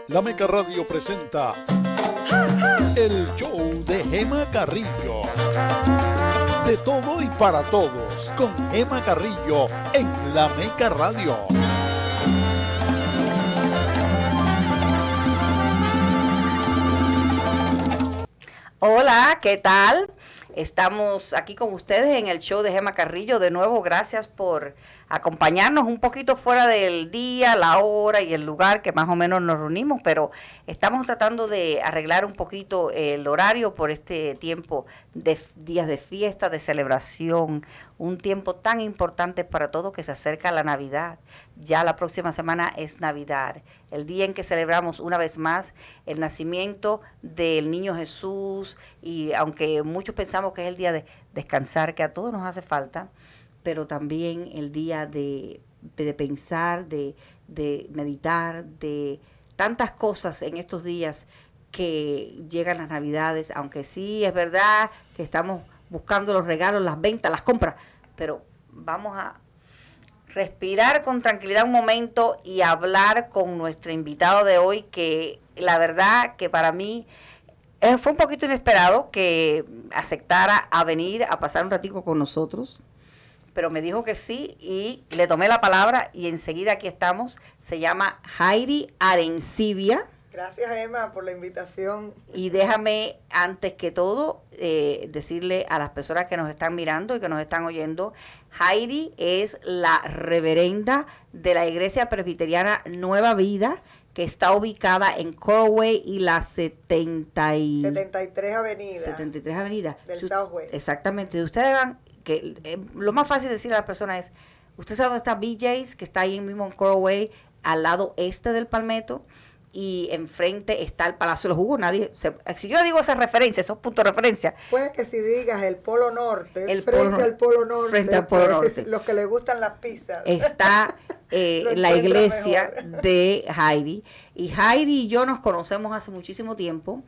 La Meca Radio presenta el show de Gema Carrillo. De todo y para todos, con Gema Carrillo en La Meca Radio. Hola, ¿qué tal? Estamos aquí con ustedes en el show de Gema Carrillo. De nuevo, gracias por acompañarnos un poquito fuera del día, la hora y el lugar que más o menos nos reunimos, pero estamos tratando de arreglar un poquito el horario por este tiempo de días de fiesta, de celebración, un tiempo tan importante para todos que se acerca la Navidad. Ya la próxima semana es Navidad, el día en que celebramos una vez más el nacimiento del niño Jesús, y aunque muchos pensamos que es el día de descansar, que a todos nos hace falta, pero también el día de pensar, de meditar, de tantas cosas en estos días que llegan las Navidades, aunque sí es verdad que estamos buscando los regalos, las ventas, las compras, pero vamos a respirar con tranquilidad un momento y hablar con nuestro invitado de hoy, que la verdad que para mí fue un poquito inesperado que aceptara a venir a pasar un ratico con nosotros, pero me dijo que sí y le tomé la palabra y enseguida aquí estamos. Se llama Heidi Arencibia. Gracias, Emma, por la invitación. Y déjame, antes que todo, decirle a las personas que nos están mirando y que nos están oyendo, Heidi es la reverenda de la Iglesia Presbiteriana Nueva Vida, que está ubicada en Coraway y la 73 Avenida. 73 Avenida. Del Southwest. Exactamente. Si ustedes van, que lo más fácil de decirle a las personas es, usted sabe dónde está BJ's, que está ahí mismo en Coraway, al lado este del Palmetto, y enfrente está el Palacio de los Jugos. Si yo digo esa referencia, esos puntos de referencia. Puede que si digas el Polo Norte, al Polo Norte. Frente al Polo Norte. Los que les gustan las pizzas. Está la iglesia de Heidi. Y Heidi y yo nos conocemos hace muchísimo tiempo.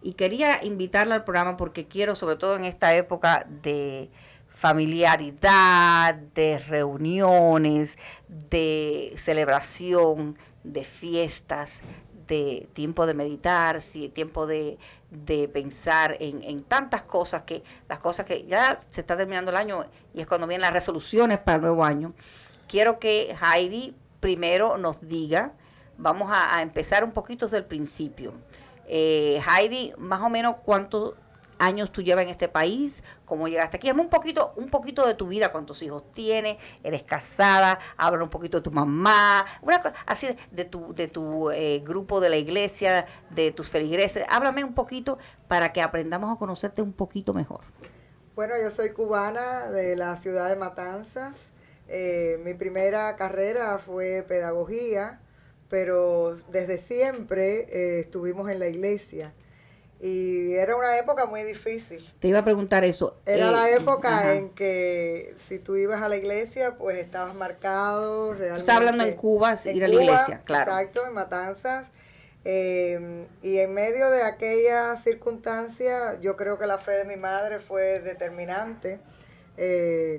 Y quería invitarla al programa porque quiero, sobre todo en esta época de familiaridad, de reuniones, de celebración, de fiestas, de tiempo de meditar, tiempo de pensar en tantas cosas, las cosas que ya se está terminando el año y es cuando vienen las resoluciones para el nuevo año. Quiero que Heidi primero nos diga, vamos a empezar un poquito desde el principio. Heidi, más o menos cuántos años tú llevas en este país, cómo llegaste aquí, dame un poquito de tu vida, cuántos hijos tienes, eres casada, habla un poquito de tu mamá, una cosa así de tu grupo de la iglesia, de tus feligreses, háblame un poquito para que aprendamos a conocerte un poquito mejor. Bueno, yo soy cubana de la ciudad de Matanzas. Mi primera carrera fue pedagogía, pero desde siempre estuvimos en la iglesia. Y era una época muy difícil. Te iba a preguntar eso. Era la época en que si tú ibas a la iglesia, pues estabas marcado realmente. Tú estás hablando en Cuba, ir a la iglesia, claro. Exacto, en Matanzas. Y en medio de aquella circunstancia, yo creo que la fe de mi madre fue determinante.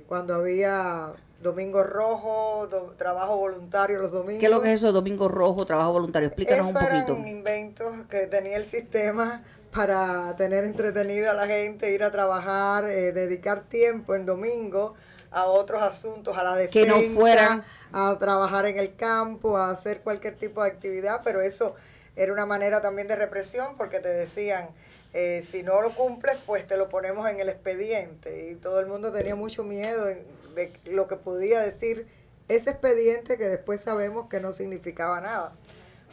Cuando había Domingo Rojo, trabajo voluntario los domingos. ¿Qué es lo que es eso, Domingo Rojo, trabajo voluntario? Explícanos un poquito. Eran inventos que tenía el sistema para tener entretenido a la gente, ir a trabajar, dedicar tiempo en domingo a otros asuntos, a la defensa, que no fueran a trabajar en el campo, a hacer cualquier tipo de actividad, pero eso era una manera también de represión porque te decían, si no lo cumples, pues te lo ponemos en el expediente, y todo el mundo tenía mucho miedo de lo que podía decir ese expediente, que después sabemos que no significaba nada,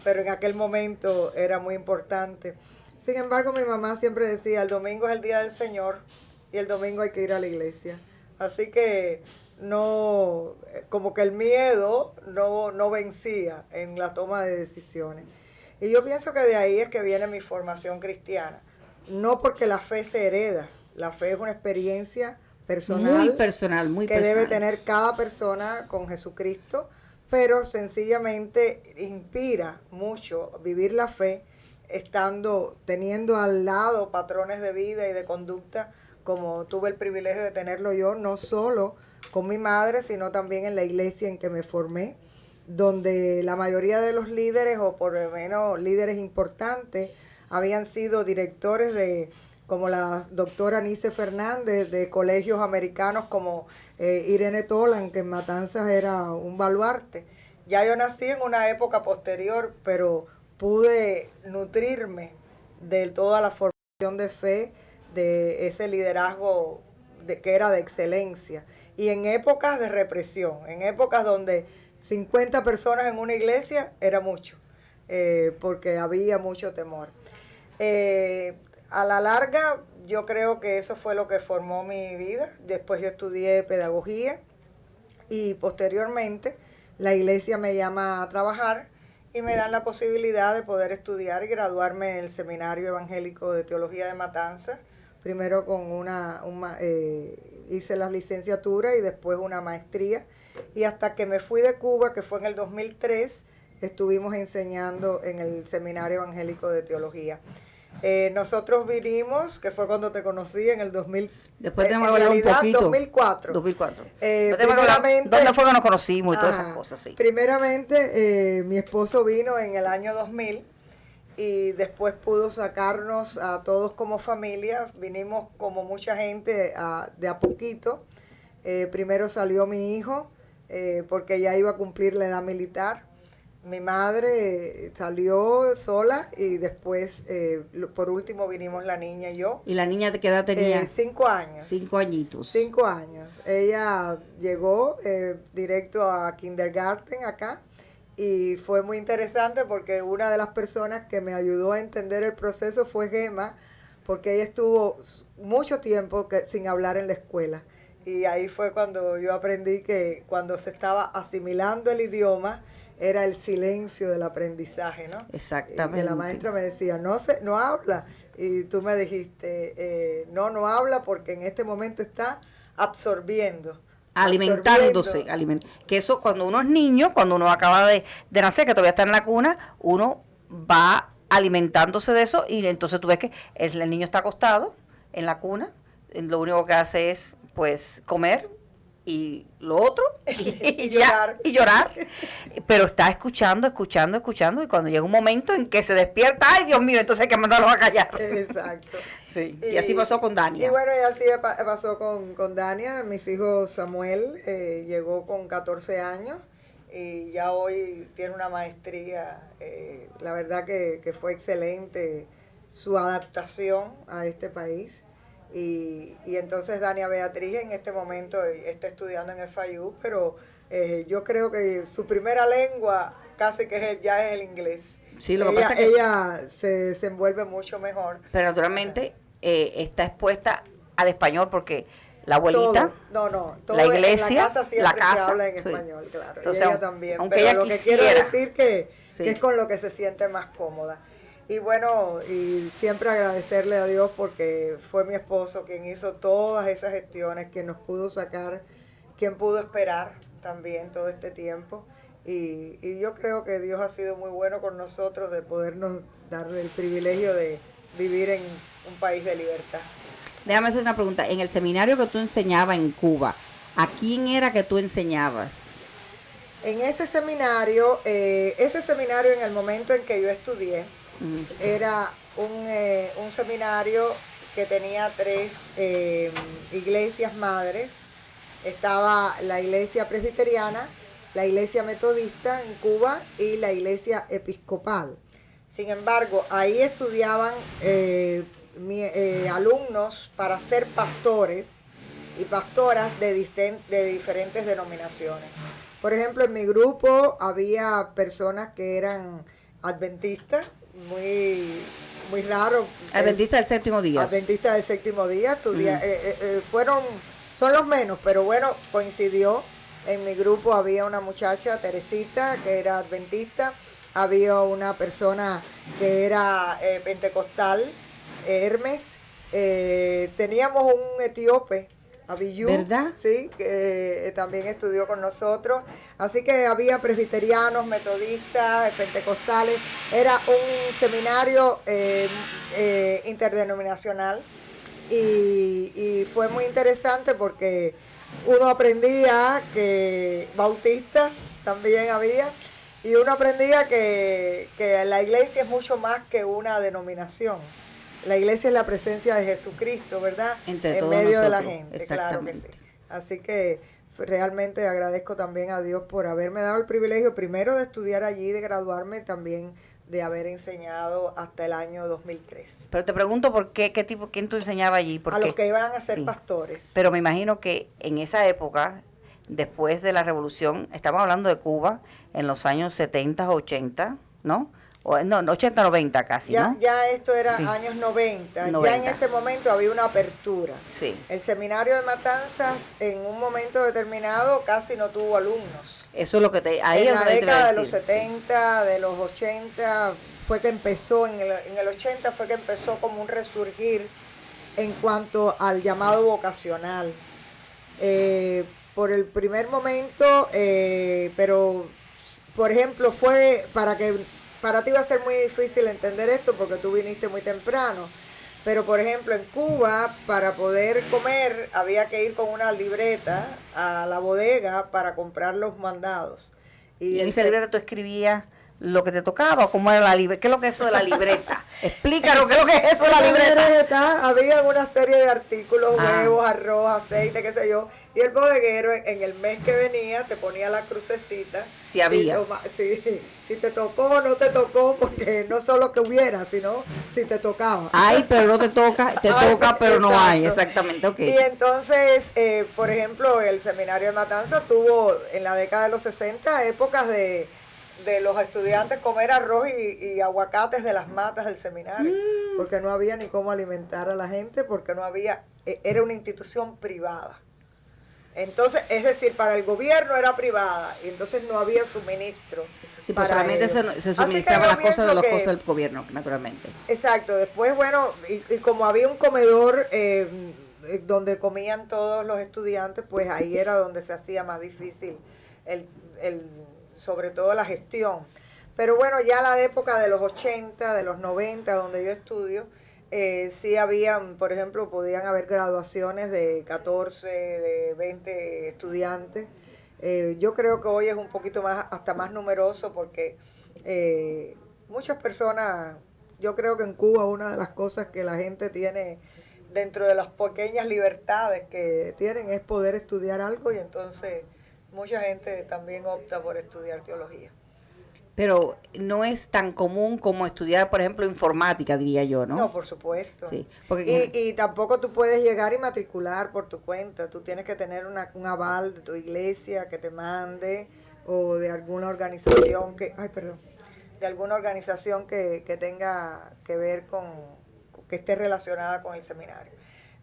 pero en aquel momento era muy importante. Sin embargo, mi mamá siempre decía, el domingo es el día del Señor y el domingo hay que ir a la iglesia. Así que no, como que el miedo no vencía en la toma de decisiones. Y yo pienso que de ahí es que viene mi formación cristiana. No porque la fe se hereda, la fe es una experiencia personal, muy personal, que debe tener cada persona con Jesucristo, pero sencillamente inspira mucho vivir la fe, teniendo al lado patrones de vida y de conducta, como tuve el privilegio de tenerlo yo, no solo con mi madre, sino también en la iglesia en que me formé, donde la mayoría de los líderes, o por lo menos líderes importantes, habían sido directores de, como la doctora Nice Fernández, de colegios americanos como Irene Tolan, que en Matanzas era un baluarte. Ya yo nací en una época posterior, pero pude nutrirme de toda la formación de fe, de ese liderazgo que era de excelencia. Y en épocas de represión, en épocas donde 50 personas en una iglesia era mucho, porque había mucho temor. A la larga, yo creo que eso fue lo que formó mi vida. Después yo estudié pedagogía y posteriormente la iglesia me llama a trabajar y me dan la posibilidad de poder estudiar y graduarme en el Seminario Evangélico de Teología de Matanzas. Primero con hice la licenciatura y después una maestría. Y hasta que me fui de Cuba, que fue en el 2003, estuvimos enseñando en el Seminario Evangélico de Teología. Nosotros vinimos, que fue cuando te conocí, en el 2000. Después tenemos que hablar un poquito. 2004. 2004. Primeramente, ¿Dónde fue que nos conocimos y todas esas cosas? Sí. Primeramente, mi esposo vino en el año 2000 y después pudo sacarnos a todos como familia. Vinimos como mucha gente de a poquito. Primero salió mi hijo, porque ya iba a cumplir la edad militar. Mi madre salió sola y después, por último, vinimos la niña y yo. ¿Y la niña de qué edad tenía? 5 años. 5 añitos. 5 años. Ella llegó directo a kindergarten acá y fue muy interesante porque una de las personas que me ayudó a entender el proceso fue Gema, porque ella estuvo mucho tiempo sin hablar en la escuela. Y ahí fue cuando yo aprendí que cuando se estaba asimilando el idioma, era el silencio del aprendizaje, ¿no? Exactamente. Y la maestra me decía, no habla. Y tú me dijiste, no habla porque en este momento está absorbiendo. Alimentándose. Que eso cuando uno es niño, cuando uno acaba de nacer, que todavía está en la cuna, uno va alimentándose de eso y entonces tú ves que el niño está acostado en la cuna, lo único que hace es pues comer y lo otro y llorar, pero está escuchando y cuando llega un momento en que se despierta, ay Dios mío, entonces hay que mandarlo a callar. Exacto. Sí. Y así pasó con Dania. Y bueno, y así pasó con Dania. Mis hijos, Samuel llegó con 14 años y ya hoy tiene una maestría. La verdad que fue excelente su adaptación a este país. Y entonces Dania Beatriz en este momento está estudiando en FIU, pero yo creo que su primera lengua casi que ya es el inglés. Sí, lo que pasa es que ella se envuelve mucho mejor. Pero naturalmente está expuesta al español porque la abuelita, todo la iglesia, en la casa se habla en sí. español, claro. Entonces, y ella también. Aunque pero ella lo quisiera, que quiero decir que sí, es con lo que se siente más cómoda. Y bueno, y siempre agradecerle a Dios porque fue mi esposo quien hizo todas esas gestiones, quien nos pudo sacar, quien pudo esperar también todo este tiempo. Y yo creo que Dios ha sido muy bueno con nosotros de podernos dar el privilegio de vivir en un país de libertad. Déjame hacer una pregunta. En el seminario que tú enseñabas en Cuba, ¿a quién era que tú enseñabas? En ese seminario en el momento en que yo estudié, era un seminario que tenía 3 iglesias madres. Estaba la iglesia presbiteriana, la iglesia metodista en Cuba y la iglesia episcopal. Sin embargo, ahí estudiaban alumnos para ser pastores y pastoras de diferentes denominaciones. Por ejemplo, en mi grupo había personas que eran adventistas, muy raro. Adventista del séptimo día. Adventista del séptimo día. Son los menos, pero bueno, coincidió. En mi grupo había una muchacha, Teresita, que era adventista. Había una persona que era pentecostal, Hermes. Teníamos un etíope, Abiyú, ¿verdad? Sí, que también estudió con nosotros. Así que había presbiterianos, metodistas, pentecostales. Era un seminario interdenominacional. y fue muy interesante porque uno aprendía que bautistas también había, y uno aprendía que la iglesia es mucho más que una denominación. La iglesia es la presencia de Jesucristo, ¿verdad? Entre en todos medio de la nosotros, gente, claro que sí. exactamente. Así que realmente agradezco también a Dios por haberme dado el privilegio primero de estudiar allí, de graduarme, también de haber enseñado hasta el año 2003. Pero te pregunto por qué, quién tú enseñabas allí. A los que iban a ser sí, pastores. Pero me imagino que en esa época, después de la revolución, estamos hablando de Cuba, en los años 70, 80, ¿no? No, 80, 90 casi, ya, ¿no? Ya esto era sí. años 90. 90. Ya en este momento había una apertura. Sí. El seminario de Matanzas en un momento determinado casi no tuvo alumnos. Eso es lo que en la década de los 70, de los 80, fue que empezó, en el 80 fue que empezó como un resurgir en cuanto al llamado vocacional. Por el primer momento, pero, por ejemplo, para ti va a ser muy difícil entender esto porque tú viniste muy temprano. Pero, por ejemplo, en Cuba, para poder comer, había que ir con una libreta a la bodega para comprar los mandados. ¿Y en esa libreta tú escribías lo que te tocaba? ¿Cómo era la libreta? ¿Qué es lo que es eso de la libreta? Explícanos, ¿qué es lo que es eso de la libreta? Había una serie de artículos, huevos, arroz, aceite, qué sé yo. Y el bodeguero, en el mes que venía, te ponía la crucecita. Si había. Si te tocó o no te tocó, porque no solo que hubiera, sino si te tocaba. Ay, pero no te toca, toca, pero no hay, exactamente, ok. Y entonces, por ejemplo, el seminario de Matanzas tuvo en la década de los 60 épocas de los estudiantes comer arroz y aguacates de las matas del seminario, porque no había ni cómo alimentar a la gente, porque no había, era una institución privada. Entonces, es decir, para el gobierno era privada, y entonces no había suministro. Sí, pues solamente se suministraban las cosas de las cosas del gobierno, naturalmente. Exacto, después, bueno, y como había un comedor donde comían todos los estudiantes, pues ahí era donde se hacía más difícil sobre todo la gestión. Pero bueno, ya la época de los 80, de los 90, donde yo estudio, sí habían, por ejemplo, podían haber graduaciones de 14, de 20 estudiantes. Yo creo que hoy es un poquito más, hasta más numeroso, porque muchas personas, yo creo que en Cuba una de las cosas que la gente tiene dentro de las pequeñas libertades que tienen es poder estudiar algo, y entonces mucha gente también opta por estudiar teología. Pero no es tan común como estudiar, por ejemplo, informática, diría yo, ¿no? No, por supuesto. Sí, porque y tampoco tú puedes llegar y matricular por tu cuenta. Tú tienes que tener un aval de tu iglesia que te mande, o de alguna organización de alguna organización que tenga que ver que esté relacionada con el seminario.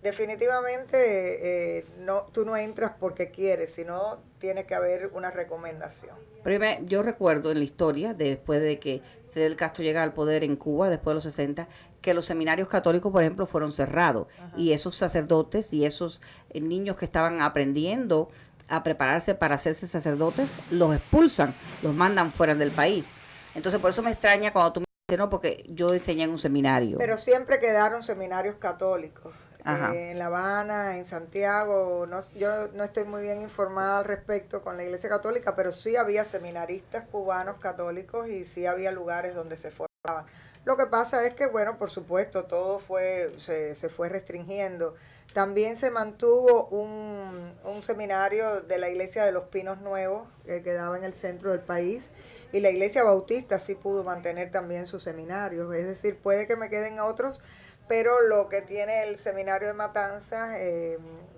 Definitivamente tú no entras porque quieres, sino tiene que haber una recomendación. Pero yo recuerdo en la historia, después de que Fidel Castro llega al poder en Cuba, después de los 60, que los seminarios católicos, por ejemplo, fueron cerrados. Ajá. Y esos sacerdotes y esos niños que estaban aprendiendo a prepararse para hacerse sacerdotes, los expulsan, los mandan fuera del país. Entonces, por eso me extraña cuando tú me dices, no, porque yo enseñé en un seminario. Pero siempre quedaron seminarios católicos. En La Habana, en Santiago, yo no estoy muy bien informada al respecto con la Iglesia Católica, pero sí había seminaristas cubanos católicos y sí había lugares donde se formaban. Lo que pasa es que, bueno, por supuesto, todo se fue restringiendo. También se mantuvo un seminario de la Iglesia de los Pinos Nuevos, que quedaba en el centro del país, y la Iglesia Bautista sí pudo mantener también sus seminarios. Es decir, puede que me queden otros, pero lo que tiene el seminario de Matanzas,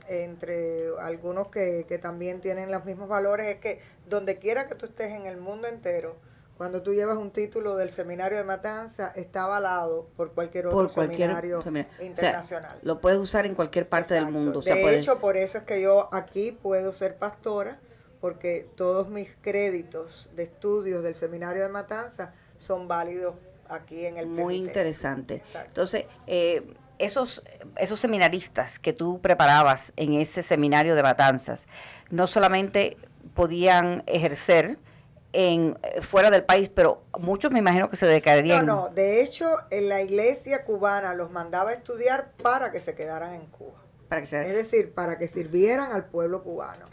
entre algunos que también tienen los mismos valores, es que donde quiera que tú estés en el mundo entero, cuando tú llevas un título del seminario de Matanzas, está avalado por cualquier otro seminario internacional. O sea, lo puedes usar en cualquier parte del mundo. De hecho, por eso es que yo aquí puedo ser pastora, porque todos mis créditos de estudios del seminario de Matanzas son válidos aquí en el muy PMT. Interesante. Exacto. Entonces, esos seminaristas que tú preparabas en ese seminario de Matanzas, no solamente podían ejercer fuera del país, pero muchos me imagino que se dedicarían. No, de hecho, en la iglesia cubana los mandaba a estudiar para que se quedaran en Cuba. Para que Es decir, para que sirvieran al pueblo cubano.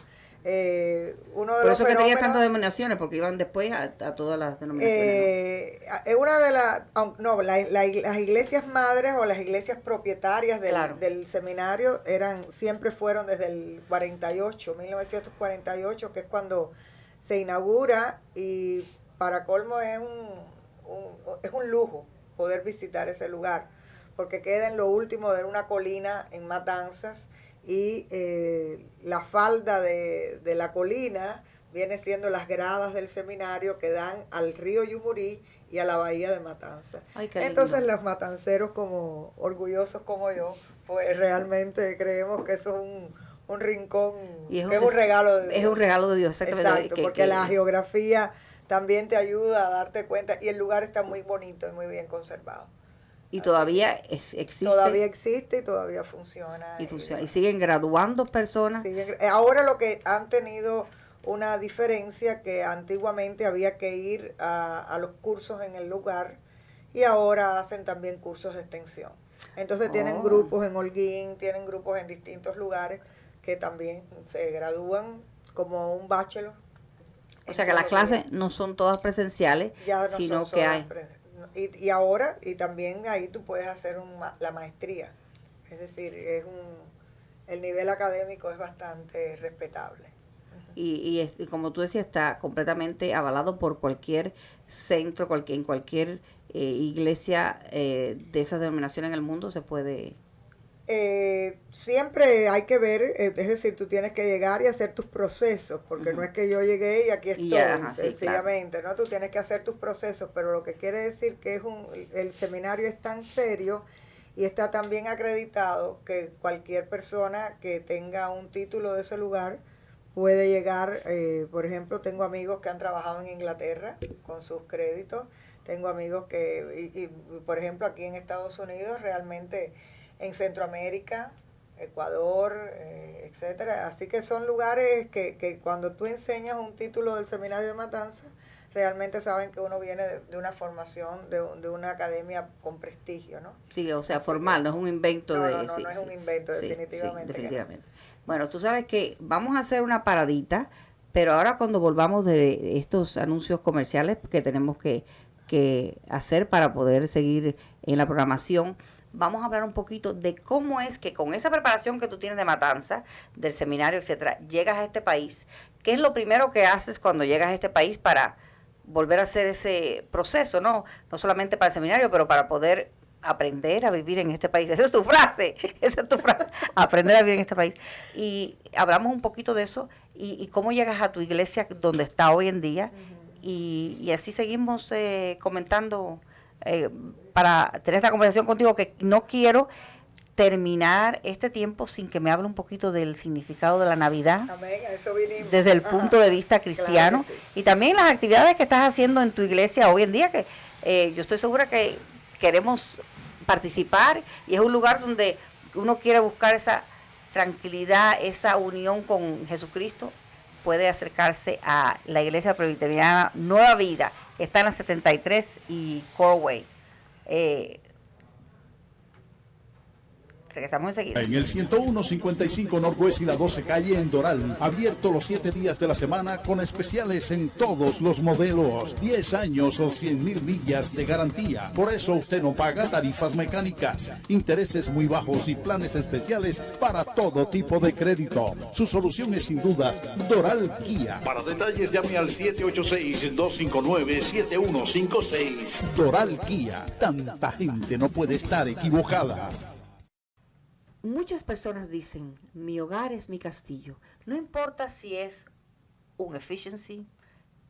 Uno de por los eso que tenía fenómenos- tantas denominaciones, porque iban después a todas las denominaciones. Es una de las iglesias madres o las iglesias propietarias Claro. del seminario siempre fueron desde el 1948, que es cuando se inaugura, y para colmo es un lujo poder visitar ese lugar, porque queda en lo último de una colina en Matanzas, y la falda de la colina viene siendo las gradas del seminario que dan al río Yumurí y a la bahía de Matanzas. Ay, qué lindo. Entonces los matanceros, como orgullosos como yo, pues realmente creemos que eso es un rincón, Y que es un regalo de Dios. Es un regalo de Dios, exactamente. Exacto, porque la geografía también te ayuda a darte cuenta, y el lugar está muy bonito y muy bien conservado. Y todavía existe. Todavía existe y todavía funciona. Y funciona. Y siguen graduando personas. Ahora lo que han tenido una diferencia, que antiguamente había que ir a los cursos en el lugar, y ahora hacen también cursos de extensión. Entonces tienen grupos en Holguín, tienen grupos en distintos lugares que también se gradúan como un bachelor. O sea que las clases no son todas presenciales, ya no sino son que solas hay. y ahora, y también ahí tú puedes hacer la maestría. Es decir, el nivel académico es bastante respetable. Y como tú decías, está completamente avalado por cualquier centro, en cualquier iglesia de esas denominaciones en el mundo se puede. Siempre hay que ver, es decir, tú tienes que llegar y hacer tus procesos, porque no es que yo llegué y aquí estoy, Ya, sencillamente, ¿no? Tú tienes que hacer tus procesos, pero lo que quiere decir que el seminario es tan serio y está tan bien acreditado que cualquier persona que tenga un título de ese lugar puede llegar. Por ejemplo, tengo amigos que han trabajado en Inglaterra con sus créditos, tengo amigos y por ejemplo, aquí en Estados Unidos, realmente en Centroamérica, Ecuador, etcétera. Así que son lugares que cuando tú enseñas un título del seminario de Matanzas, realmente saben que uno viene de una formación, de una academia con prestigio, ¿no? Sí, o sea, formal, no es un invento no, de... No, no es un invento, definitivamente. Sí, definitivamente. Bueno, tú sabes que vamos a hacer una paradita, pero ahora cuando volvamos de estos anuncios comerciales que tenemos que hacer para poder seguir en la programación, vamos a hablar un poquito de cómo es que con esa preparación que tú tienes de Matanza, del seminario, etcétera, llegas a este país. ¿Qué es lo primero que haces cuando llegas a este país para volver a hacer ese proceso, no solamente para el seminario, pero para poder aprender a vivir en este país? Esa es tu frase, aprender a vivir en este país. Y hablamos un poquito de eso y cómo llegas a tu iglesia donde está hoy en día. Y así seguimos comentando para tener esta conversación contigo, que no quiero terminar este tiempo sin que me hable un poquito del significado de la Navidad. Amén, a eso vinimos. Desde el punto de vista cristiano. Claro que sí. Y también las actividades que estás haciendo en tu iglesia hoy en día, que yo estoy segura que queremos participar, y es un lugar donde uno quiere buscar esa tranquilidad, esa unión con Jesucristo. Puede acercarse a la iglesia presbiteriana Nueva Vida, que está en la 73 y Corway. Regresamos enseguida. En el 101-55 Northwest y la 12 calle en Doral. Abierto los 7 días de la semana con especiales en todos los modelos. 10 años o 100,000 millas de garantía. Por eso usted no paga tarifas mecánicas, intereses muy bajos y planes especiales para todo tipo de crédito. Su solución es sin dudas Doral Kia. Para detalles llame al 786-259-7156. Doral Kia. Tanta gente no puede estar equivocada. Muchas personas dicen, mi hogar es mi castillo. No importa si es un efficiency,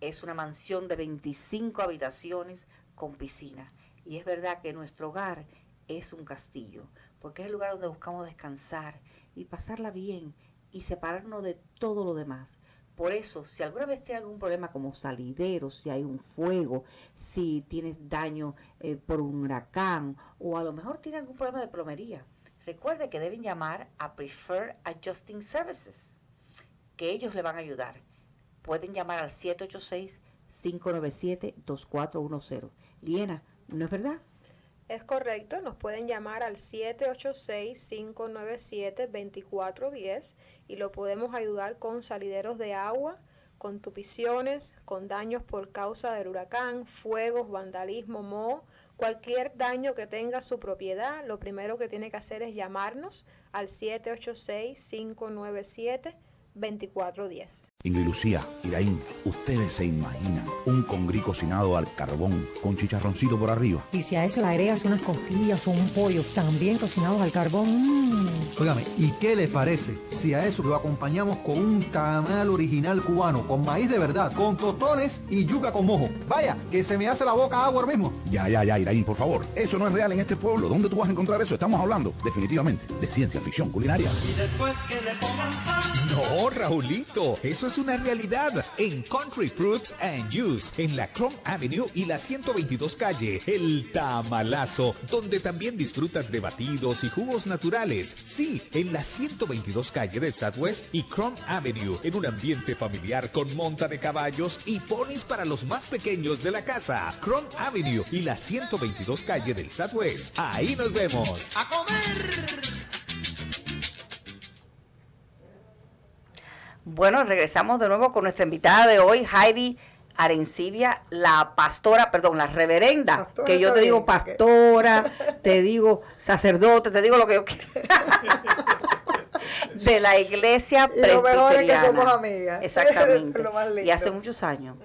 es una mansión de 25 habitaciones con piscina. Y es verdad que nuestro hogar es un castillo, porque es el lugar donde buscamos descansar y pasarla bien y separarnos de todo lo demás. Por eso, si alguna vez tiene algún problema como salideros, si hay un fuego, si tienes daño por un huracán, o a lo mejor tiene algún problema de plomería, recuerde que deben llamar a Preferred Adjusting Services, que ellos le van a ayudar. Pueden llamar al 786-597-2410. Liena, ¿no es verdad? Es correcto, nos pueden llamar al 786-597-2410 y lo podemos ayudar con salideros de agua, con tupiciones, con daños por causa del huracán, fuegos, vandalismo, moho, cualquier daño que tenga su propiedad. Lo primero que tiene que hacer es llamarnos al 786-597-2410. Ingrid Lucía, Iraín, ustedes se imaginan un congrí cocinado al carbón con chicharroncito por arriba. Y si a eso le agregas unas costillas o un pollo también cocinados al carbón. Óigame, ¿y qué le parece si a eso lo acompañamos con un tamal original cubano, con maíz de verdad, con tostones y yuca con mojo? Vaya, que se me hace la boca agua ahora mismo. Ya, Iraín, por favor. Eso no es real en este pueblo. ¿Dónde tú vas a encontrar eso? Estamos hablando, definitivamente, de ciencia ficción culinaria. Y después que le pongan sal. No, Raulito, eso es una realidad. En Country Fruits and Juice, en la Chrome Avenue y la 122 calle, el tamalazo, donde también disfrutas de batidos y jugos naturales. Sí, en la 122 calle del Southwest y Chrome Avenue, en un ambiente familiar con monta de caballos y ponis para los más pequeños de la casa. Chrome Avenue y la 122 calle del Southwest. Ahí nos vemos. ¡A comer! Bueno, regresamos de nuevo con nuestra invitada de hoy, Heidi Arencibia, la reverenda, Pastora, que yo te está digo bien, pastora, te digo sacerdote, te digo lo que yo quiero. De la iglesia Y lo mejor es que presbiteriana. somos amigas. Exactamente. Eso es lo más lindo. Y hace muchos años,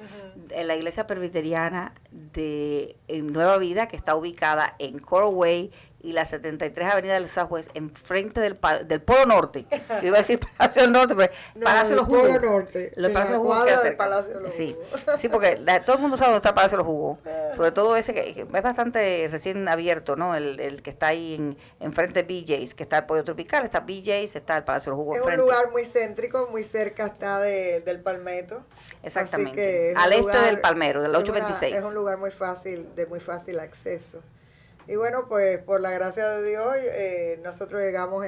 en la iglesia presbiteriana en Nueva Vida, que está ubicada en Coral Way y la 73 Avenida del Southwest, enfrente del Polo Norte. Yo iba a decir Palacio del Norte, pero No, Palacio de los el Polo Jugos. Norte, Los en Palacios de la los Jugos cuadra queda del cerca. Palacio de los Sí, Jugos. sí, porque todo el mundo sabe dónde está el Palacio de los Jugos. Sobre todo ese que es bastante recién abierto, ¿no? El que está ahí enfrente de BJ's, que está el Pollo Tropical, está BJ's, está el Palacio de los Jugos Es un enfrente. lugar muy céntrico, muy cerca está del Palmetto. Exactamente. Así que es Al un este lugar- del Palmero, del 826. Es un lugar muy fácil, de muy fácil acceso. Y bueno, pues por la gracia de Dios, nosotros llegamos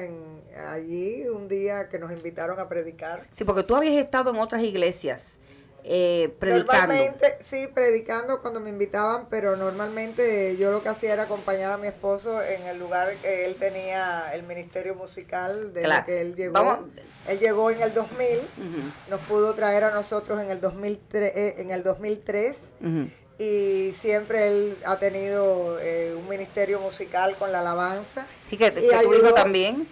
allí un día que nos invitaron a predicar. Sí, porque tú habías estado en otras iglesias predicando. Normalmente, sí, predicando cuando me invitaban, pero normalmente yo lo que hacía era acompañar a mi esposo en el lugar que él tenía el ministerio musical desde Claro. que él llegó. Vamos. Él llegó en el 2000, Ujú, nos pudo traer a nosotros en el 2003 ujú. y siempre él ha tenido un ministerio musical con la alabanza. Sí, que Y tu hijo ayudó- también.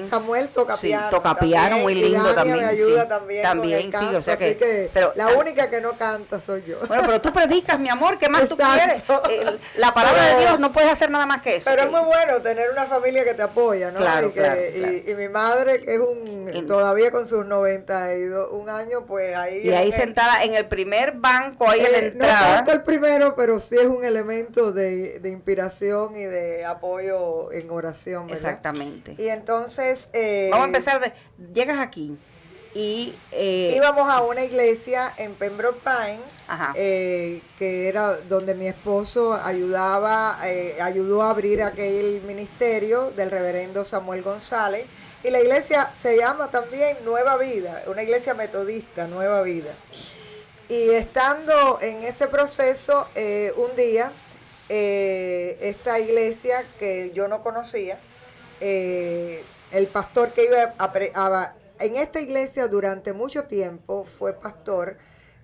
Samuel toca Sí, piano. toca piano, muy y lindo Dania también, me ayuda sí. también. También, con el sí, canto, o sea así que- pero- la única que no canta soy yo. Bueno, pero tú predicas, mi amor, ¿qué más tú quieres? Exacto. La palabra Pero- de Dios, no puedes hacer nada más que eso. Pero es muy bueno tener una familia que te apoya, ¿no? Claro, y, claro. y mi madre, que es todavía con sus 91 años, pues ahí... Y ahí es un- sentada en el primer banco, ahí en la no entrada. tanto el primero, pero sí es un elemento de inspiración y de apoyo en oración, ¿verdad? Exactamente. Y entonces... Vamos a empezar, llegas aquí y... íbamos a una iglesia en Pembroke Pines, Ajá. que era donde mi esposo ayudó a abrir aquel ministerio del reverendo Samuel González. Y la iglesia se llama también Nueva Vida, una iglesia metodista, Nueva Vida. Y estando en este proceso, un día, esta iglesia que yo no conocía, el pastor que iba en esta iglesia durante mucho tiempo fue pastor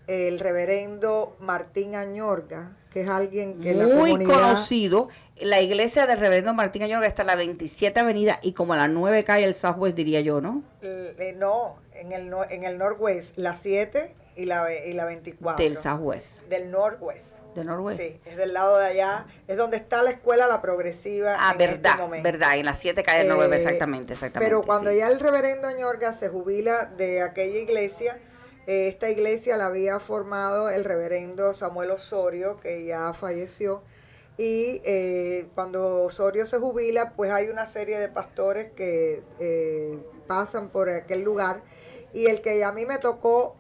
el reverendo Martín Añorga, que es alguien que muy la comunidad... conocido. La iglesia del reverendo Martín Añorga está en la 27 Avenida y como a la 9 calle el Southwest, diría yo, ¿no? No, en el Northwest, la 7 y la 24. Del Southwest. Del Northwest. Del Northwest. Sí, es del lado de allá, es donde está la escuela La Progresiva. Ah, en verdad, este momento. verdad, en la 7 calle del Northwest, exactamente. Pero cuando sí. ya el reverendo Añorga se jubila de aquella iglesia, esta iglesia la había formado el reverendo Samuel Osorio, que ya falleció, y cuando Osorio se jubila, pues hay una serie de pastores que pasan por aquel lugar. Y el que a mí me tocó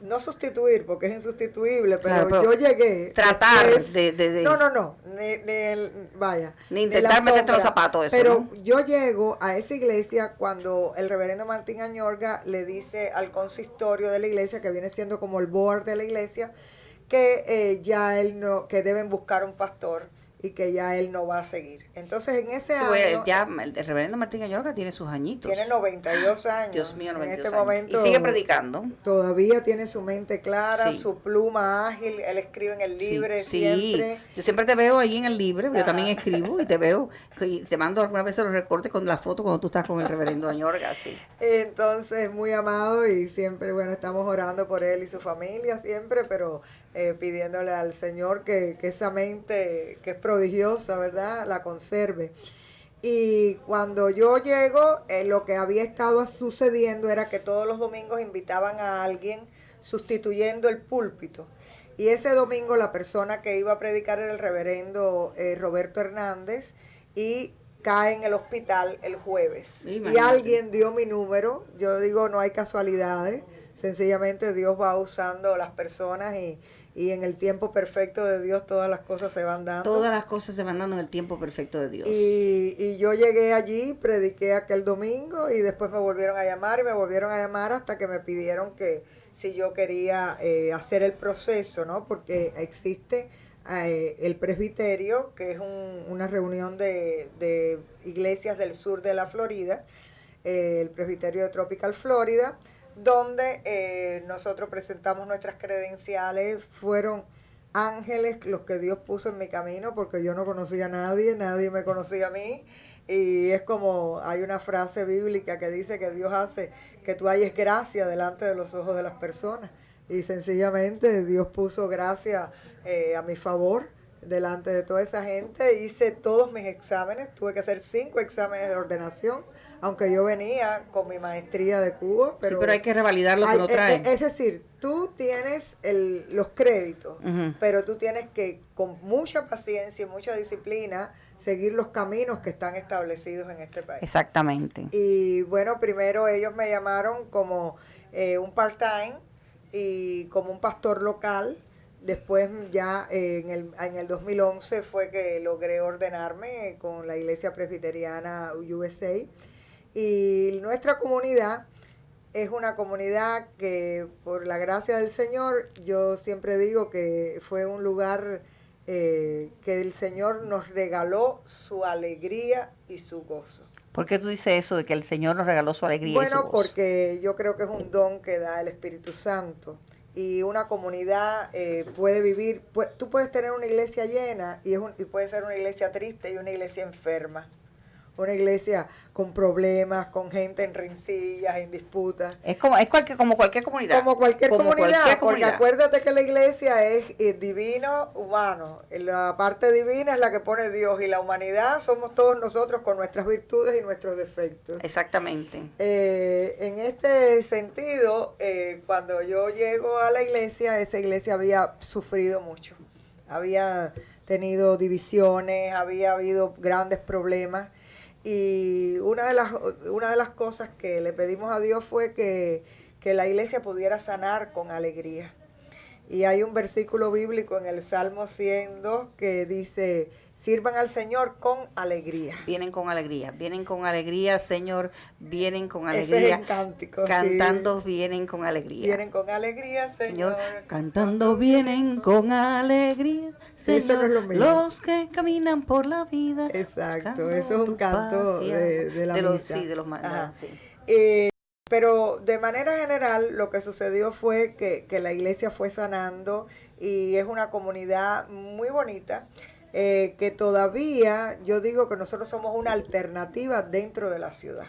no sustituir, porque es insustituible, pero, Claro, pero yo llegué. tratar después- de- No. Vaya. Ni de intentar la meterte los sombra. zapatos, eso, Pero ¿no? yo llego a esa iglesia cuando el reverendo Martín Añorga le dice al consistorio de la iglesia, que viene siendo como el board de la iglesia, que ya él no, que deben buscar un pastor y que ya él no va a seguir. Entonces, en ese año... Ya el reverendo Martín Añorga tiene sus añitos. Tiene 92 años. Dios mío, 92 en este años. momento. Y sigue predicando. Todavía tiene su mente clara, Sí. su pluma ágil, él escribe en el libre siempre. Yo siempre te veo ahí en el libre, yo Ajá. también escribo y te veo, y te mando algunas veces los recortes con la foto cuando tú estás con el reverendo Añorga, sí. Entonces, muy amado y siempre, bueno, estamos orando por él y su familia siempre, pero pidiéndole al Señor que esa mente que es prodigiosa, ¿verdad?, la conserve. Y cuando yo llego, lo que había estado sucediendo era que todos los domingos invitaban a alguien sustituyendo el púlpito. Y ese domingo la persona que iba a predicar era el reverendo Roberto Hernández y cae en el hospital el jueves. Imagínate. Y alguien dio mi número. Yo digo, no hay casualidades. Sencillamente Dios va usando las personas y en el tiempo perfecto de Dios todas las cosas se van dando. Todas las cosas se van dando en el tiempo perfecto de Dios. Y yo llegué allí, prediqué aquel domingo y después me volvieron a llamar y me volvieron a llamar hasta que me pidieron que si yo quería hacer el proceso, ¿no? Porque existe el presbiterio, que es una reunión de iglesias del sur de la Florida, el presbiterio de Tropical Florida, donde nosotros presentamos nuestras credenciales. Fueron ángeles los que Dios puso en mi camino, porque yo no conocía a nadie, nadie me conocía a mí, y es como hay una frase bíblica que dice que Dios hace que tú halles gracia delante de los ojos de las personas, y sencillamente Dios puso gracia a mi favor delante de toda esa gente. Hice todos mis exámenes, tuve que hacer 5 exámenes de ordenación, aunque yo venía con mi maestría de Cuba. Pero, sí, pero hay que revalidar lo que uno trae. Es decir, tú tienes los créditos, pero tú tienes que, con mucha paciencia y mucha disciplina, seguir los caminos que están establecidos en este país. Exactamente. Y bueno, primero ellos me llamaron como un part-time y como un pastor local. Después ya en el 2011 fue que logré ordenarme con la Iglesia Presbiteriana USA. Y nuestra comunidad es una comunidad que, por la gracia del Señor, yo siempre digo que fue un lugar que el Señor nos regaló su alegría y su gozo. ¿Por qué tú dices eso de que el Señor nos regaló su alegría y su Bueno, gozo? porque yo creo que es un don que da el Espíritu Santo. Y una comunidad puede vivir, tú puedes tener una iglesia llena y puede ser una iglesia triste y una iglesia enferma. Una iglesia con problemas, con gente en rencillas, en disputas. Es como cualquier comunidad. Como cualquier comunidad, porque acuérdate que la iglesia es divino, humano. La parte divina es la que pone Dios y la humanidad somos todos nosotros con nuestras virtudes y nuestros defectos. Exactamente. En este sentido, cuando yo llego a la iglesia, esa iglesia había sufrido mucho. Había tenido divisiones, había habido grandes problemas. Y una de las cosas que le pedimos a Dios fue que la iglesia pudiera sanar con alegría. Y hay un versículo bíblico en el Salmo 102 que dice, sirvan al Señor con alegría. Vienen con alegría, Señor, vienen con Ese alegría. es el cántico, cantando sí. vienen con alegría. Vienen con alegría, Señor. Cantando vienen con alegría, Señor. Eso no es lo mismo. Los que caminan por la vida. Exacto, eso es un canto de la misa. Sí, de los mandados, sí. Pero de manera general lo que sucedió fue que la iglesia fue sanando y es una comunidad muy bonita, que todavía yo digo que nosotros somos una alternativa dentro de la ciudad.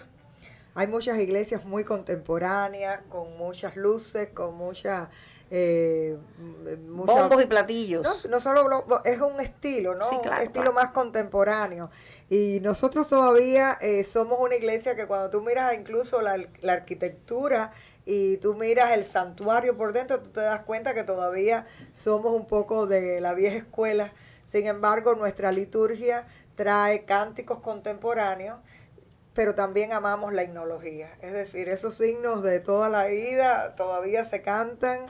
Hay muchas iglesias muy contemporáneas, con muchas luces, con muchas... bombos y platillos. No solo es un estilo, ¿no? Sí, claro, un estilo más contemporáneo. Y nosotros todavía somos una iglesia que cuando tú miras incluso la arquitectura y tú miras el santuario por dentro, tú te das cuenta que todavía somos un poco de la vieja escuela. Sin embargo, nuestra liturgia trae cánticos contemporáneos, pero también amamos la himnología. Es decir, esos signos de toda la vida todavía se cantan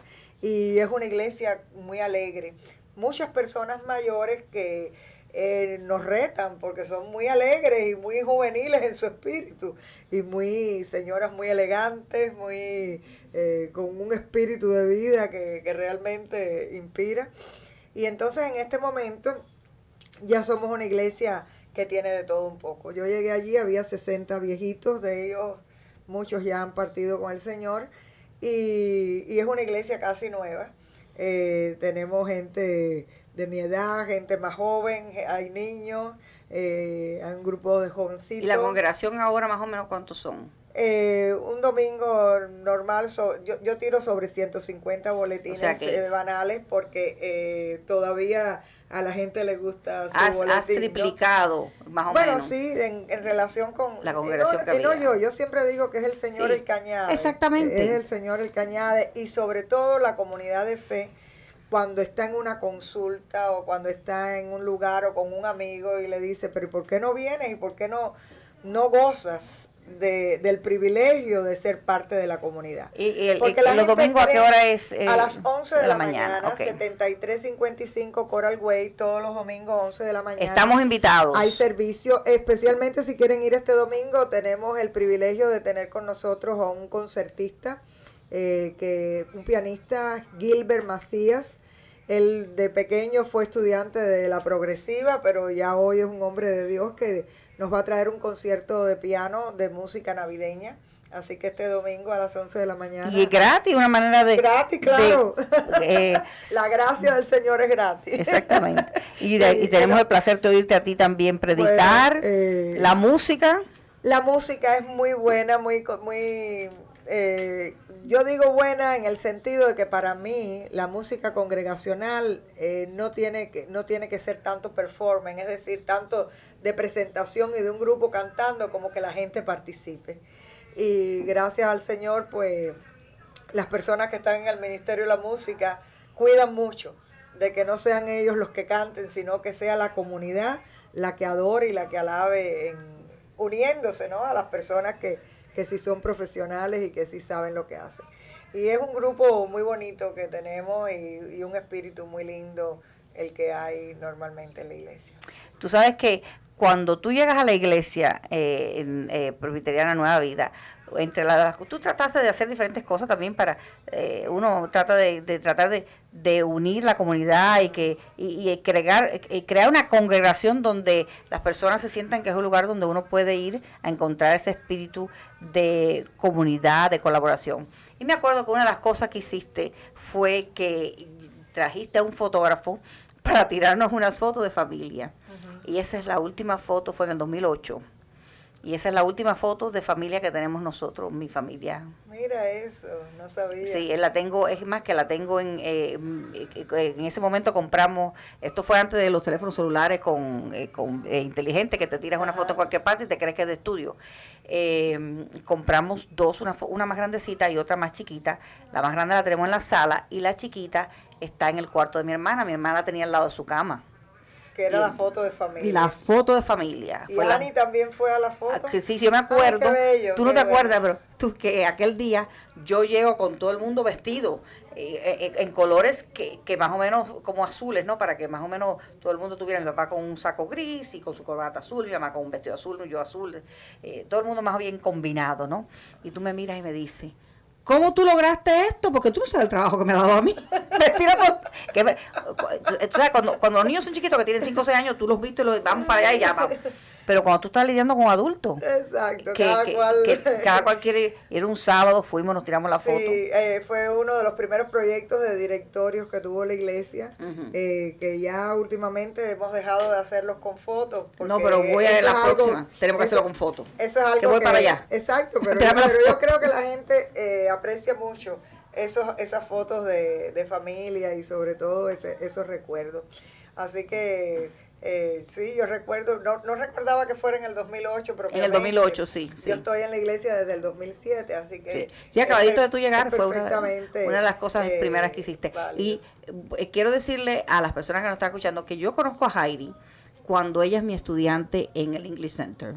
y es una iglesia muy alegre. Muchas personas mayores que nos retan porque son muy alegres y muy juveniles en su espíritu y muy señoras muy elegantes, muy con un espíritu de vida que realmente inspira. Y entonces en este momento ya somos una iglesia que tiene de todo un poco. Yo llegué allí, había 60 viejitos, de ellos muchos ya han partido con el Señor, y es una iglesia casi nueva. Tenemos gente de mi edad, gente más joven, hay niños, hay un grupo de jovencitos. ¿Y la congregación ahora más o menos cuántos son? Un domingo normal, yo tiro sobre 150 boletines, o sea banales, porque todavía a la gente le gusta su boletín. Has triplicado, ¿no? Más o menos. Bueno, sí, en relación con la congregación que había. Yo siempre digo que es el Señor el que añade. Exactamente. Es el Señor el que añade, y sobre todo la comunidad de fe, cuando está en una consulta o cuando está en un lugar o con un amigo y le dice, pero ¿y por qué no vienes? ¿Y por qué no gozas del privilegio de ser parte de la comunidad? Porque los domingos, ¿a qué hora es? A las 11 de la mañana, okay. 7355 Coral Way, todos los domingos 11 de la mañana. Estamos invitados. Hay servicio, especialmente si quieren ir este domingo, tenemos el privilegio de tener con nosotros a un concertista, un pianista, Gilbert Macías. Él de pequeño fue estudiante de la Progresiva, pero ya hoy es un hombre de Dios que nos va a traer un concierto de piano de música navideña. Así que este domingo a las 11 de la mañana. Y es gratis, una manera de... Gratis, claro. La gracia del Señor es gratis. Exactamente. Y tenemos el placer de oírte a ti también predicar. La música. La música es muy buena, yo digo buena en el sentido de que para mí la música congregacional no tiene que ser tanto performance, es decir, tanto de presentación y de un grupo cantando, como que la gente participe. Y gracias al Señor, pues las personas que están en el Ministerio de la Música cuidan mucho de que no sean ellos los que canten, sino que sea la comunidad la que adore y la que alabe, uniéndose, ¿no?, a las personas que sí son profesionales y que sí saben lo que hacen. Y es un grupo muy bonito que tenemos y un espíritu muy lindo el que hay normalmente en la iglesia. Tú sabes que cuando tú llegas a la iglesia presbiteriana Nueva Vida, tú trataste de hacer diferentes cosas también para, uno trata de unir la comunidad y crear una congregación donde las personas se sientan que es un lugar donde uno puede ir a encontrar ese espíritu de comunidad, de colaboración. Y me acuerdo que una de las cosas que hiciste fue que trajiste a un fotógrafo para tirarnos unas fotos de familia. Uh-huh. Y esa es la última foto, fue en el 2008. Y esa es la última foto de familia que tenemos nosotros, mi familia. Mira eso, no sabía. Sí, la tengo, es más que la tengo en ese momento compramos, esto fue antes de los teléfonos celulares con inteligente, que te tiras una foto en cualquier parte y te crees que es de estudio. Compramos dos, una más grandecita y otra más chiquita. La más grande la tenemos en la sala y la chiquita está en el cuarto de mi hermana. Mi hermana la tenía al lado de su cama. Que era la foto de familia. La foto de familia. ¿Y Ani también fue a la foto? Sí, yo me acuerdo. Ay, qué bello, tú no te acuerdas, pero tú que aquel día yo llego con todo el mundo vestido en colores que más o menos como azules, ¿no? Para que más o menos todo el mundo tuviera, mi papá con un saco gris y con su corbata azul, mi mamá con un vestido azul, yo azul, todo el mundo más bien combinado, ¿no? Y tú me miras y me dices, ¿cómo tú lograste esto? Porque tú no sabes el trabajo que me ha dado a mí. O sea, cuando los niños son chiquitos, que tienen 5 o 6 años, tú los viste y los vamos para allá y ya vamos. Pero cuando tú estás lidiando con adultos, exacto, cada cual quiere ir un sábado, fuimos, nos tiramos la foto. Sí, fue uno de los primeros proyectos de directorios que tuvo la iglesia, uh-huh. Que ya últimamente hemos dejado de hacerlos con fotos. No, pero voy a la próxima, tenemos que hacerlo con fotos. Eso es algo que voy para allá. Exacto, pero yo creo que la gente aprecia mucho esas fotos de familia y sobre todo esos recuerdos. Así que sí, yo recuerdo, no recordaba que fuera en el 2008, pero en el 2008, sí. Yo estoy en la iglesia desde el 2007, así que... Sí, acabadito de tú llegar, fue una de las cosas primeras que hiciste. Válido. Y quiero decirle a las personas que nos están escuchando que yo conozco a Heidi cuando ella es mi estudiante en el English Center.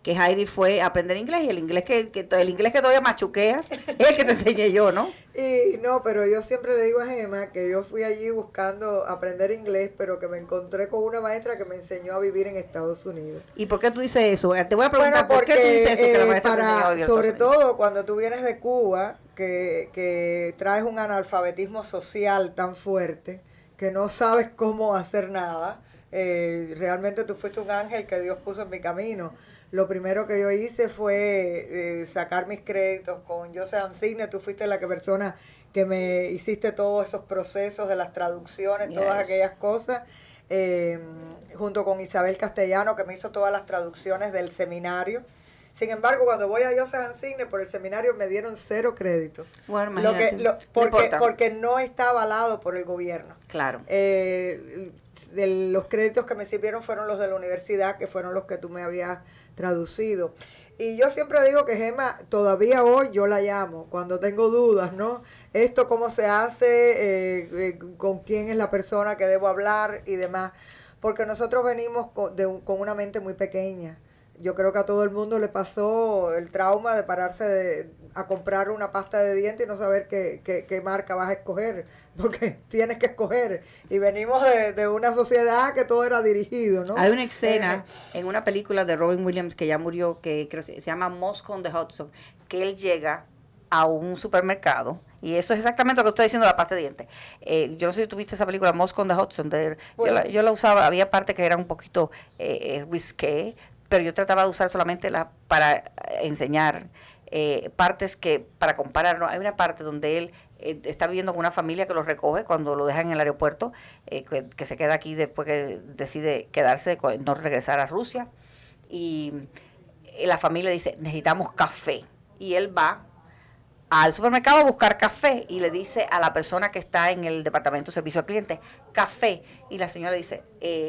que Heidi fue a aprender inglés, y el inglés que todavía machuqueas es el que te enseñé yo, ¿no? Y no, pero yo siempre le digo a Gema que yo fui allí buscando aprender inglés, pero que me encontré con una maestra que me enseñó a vivir en Estados Unidos. ¿Y por qué tú dices eso? Te voy a preguntar, ¿por qué tú dices eso? Que la maestra te enseñó a vivir en sobre Estados Unidos? todo cuando tú vienes de Cuba, que traes un analfabetismo social tan fuerte, que no sabes cómo hacer nada. Realmente tú fuiste un ángel que Dios puso en mi camino. Lo primero que yo hice fue sacar mis créditos con Joseph Ansigne. Tú fuiste la persona que me hiciste todos esos procesos de las traducciones, todas aquellas cosas, junto con Isabel Castellano, que me hizo todas las traducciones del seminario. Sin embargo, cuando voy a Joseph Ansigne, por el seminario me dieron 0 créditos. Bueno, imagínate. Porque no está avalado por el gobierno. Claro. Los créditos que me sirvieron fueron los de la universidad, que fueron los que tú me habías traducido. Y yo siempre digo que Gema, todavía hoy yo la llamo cuando tengo dudas, ¿no? Esto cómo se hace, con quién es la persona que debo hablar y demás. Porque nosotros venimos con una mente muy pequeña. Yo creo que a todo el mundo le pasó el trauma de pararse a comprar una pasta de dientes y no saber qué marca vas a escoger, porque tienes que escoger. Y venimos de una sociedad que todo era dirigido, ¿no? Hay una escena en una película de Robin Williams que ya murió, que creo que se llama Moscow on the Hudson, que él llega a un supermercado, y eso es exactamente lo que estoy diciendo de la pasta de dientes. Yo no sé si tuviste esa película, Moscow on the Hudson, yo la usaba, había partes que eran un poquito risqué, pero yo trataba de usar solamente para enseñar partes que, para comparar, ¿no? Hay una parte donde él está viviendo con una familia que lo recoge cuando lo dejan en el aeropuerto, que se queda aquí después que decide quedarse, no regresar a Rusia, y la familia dice, necesitamos café, y él va al supermercado a buscar café y le dice a la persona que está en el departamento de servicio al cliente, café, y la señora dice,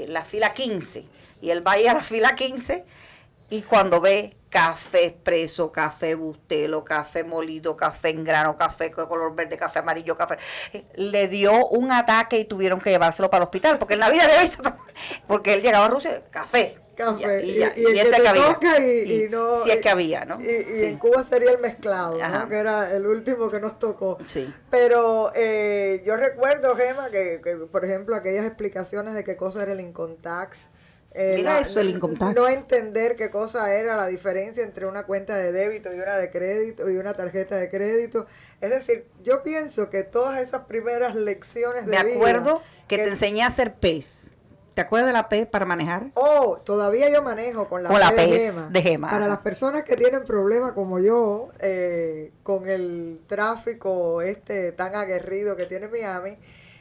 la fila 15, y él va a ir a la fila 15, y cuando ve café expreso, café bustelo, café molido, café en grano, café de color verde, café amarillo, café, le dio un ataque y tuvieron que llevárselo para el hospital, porque en la vida había visto, porque él llegaba a Rusia, café. Y ese que que había. toca y no, si es que había, ¿no? Y en Cuba sería el mezclado, ¿no? Que era el último que nos tocó. Sí. Pero yo recuerdo, Gema, que por ejemplo aquellas explicaciones de qué cosa era el income tax. Mira eso, el income tax. No entender qué cosa era la diferencia entre una cuenta de débito y una de crédito y una tarjeta de crédito. Es decir, yo pienso que todas esas primeras lecciones de vida... Me acuerdo que te enseñé a hacer PES. ¿Te acuerdas de la P para manejar? Oh, todavía yo manejo con la P de Gema. Para las personas que tienen problemas como yo, con el tráfico tan aguerrido que tiene Miami,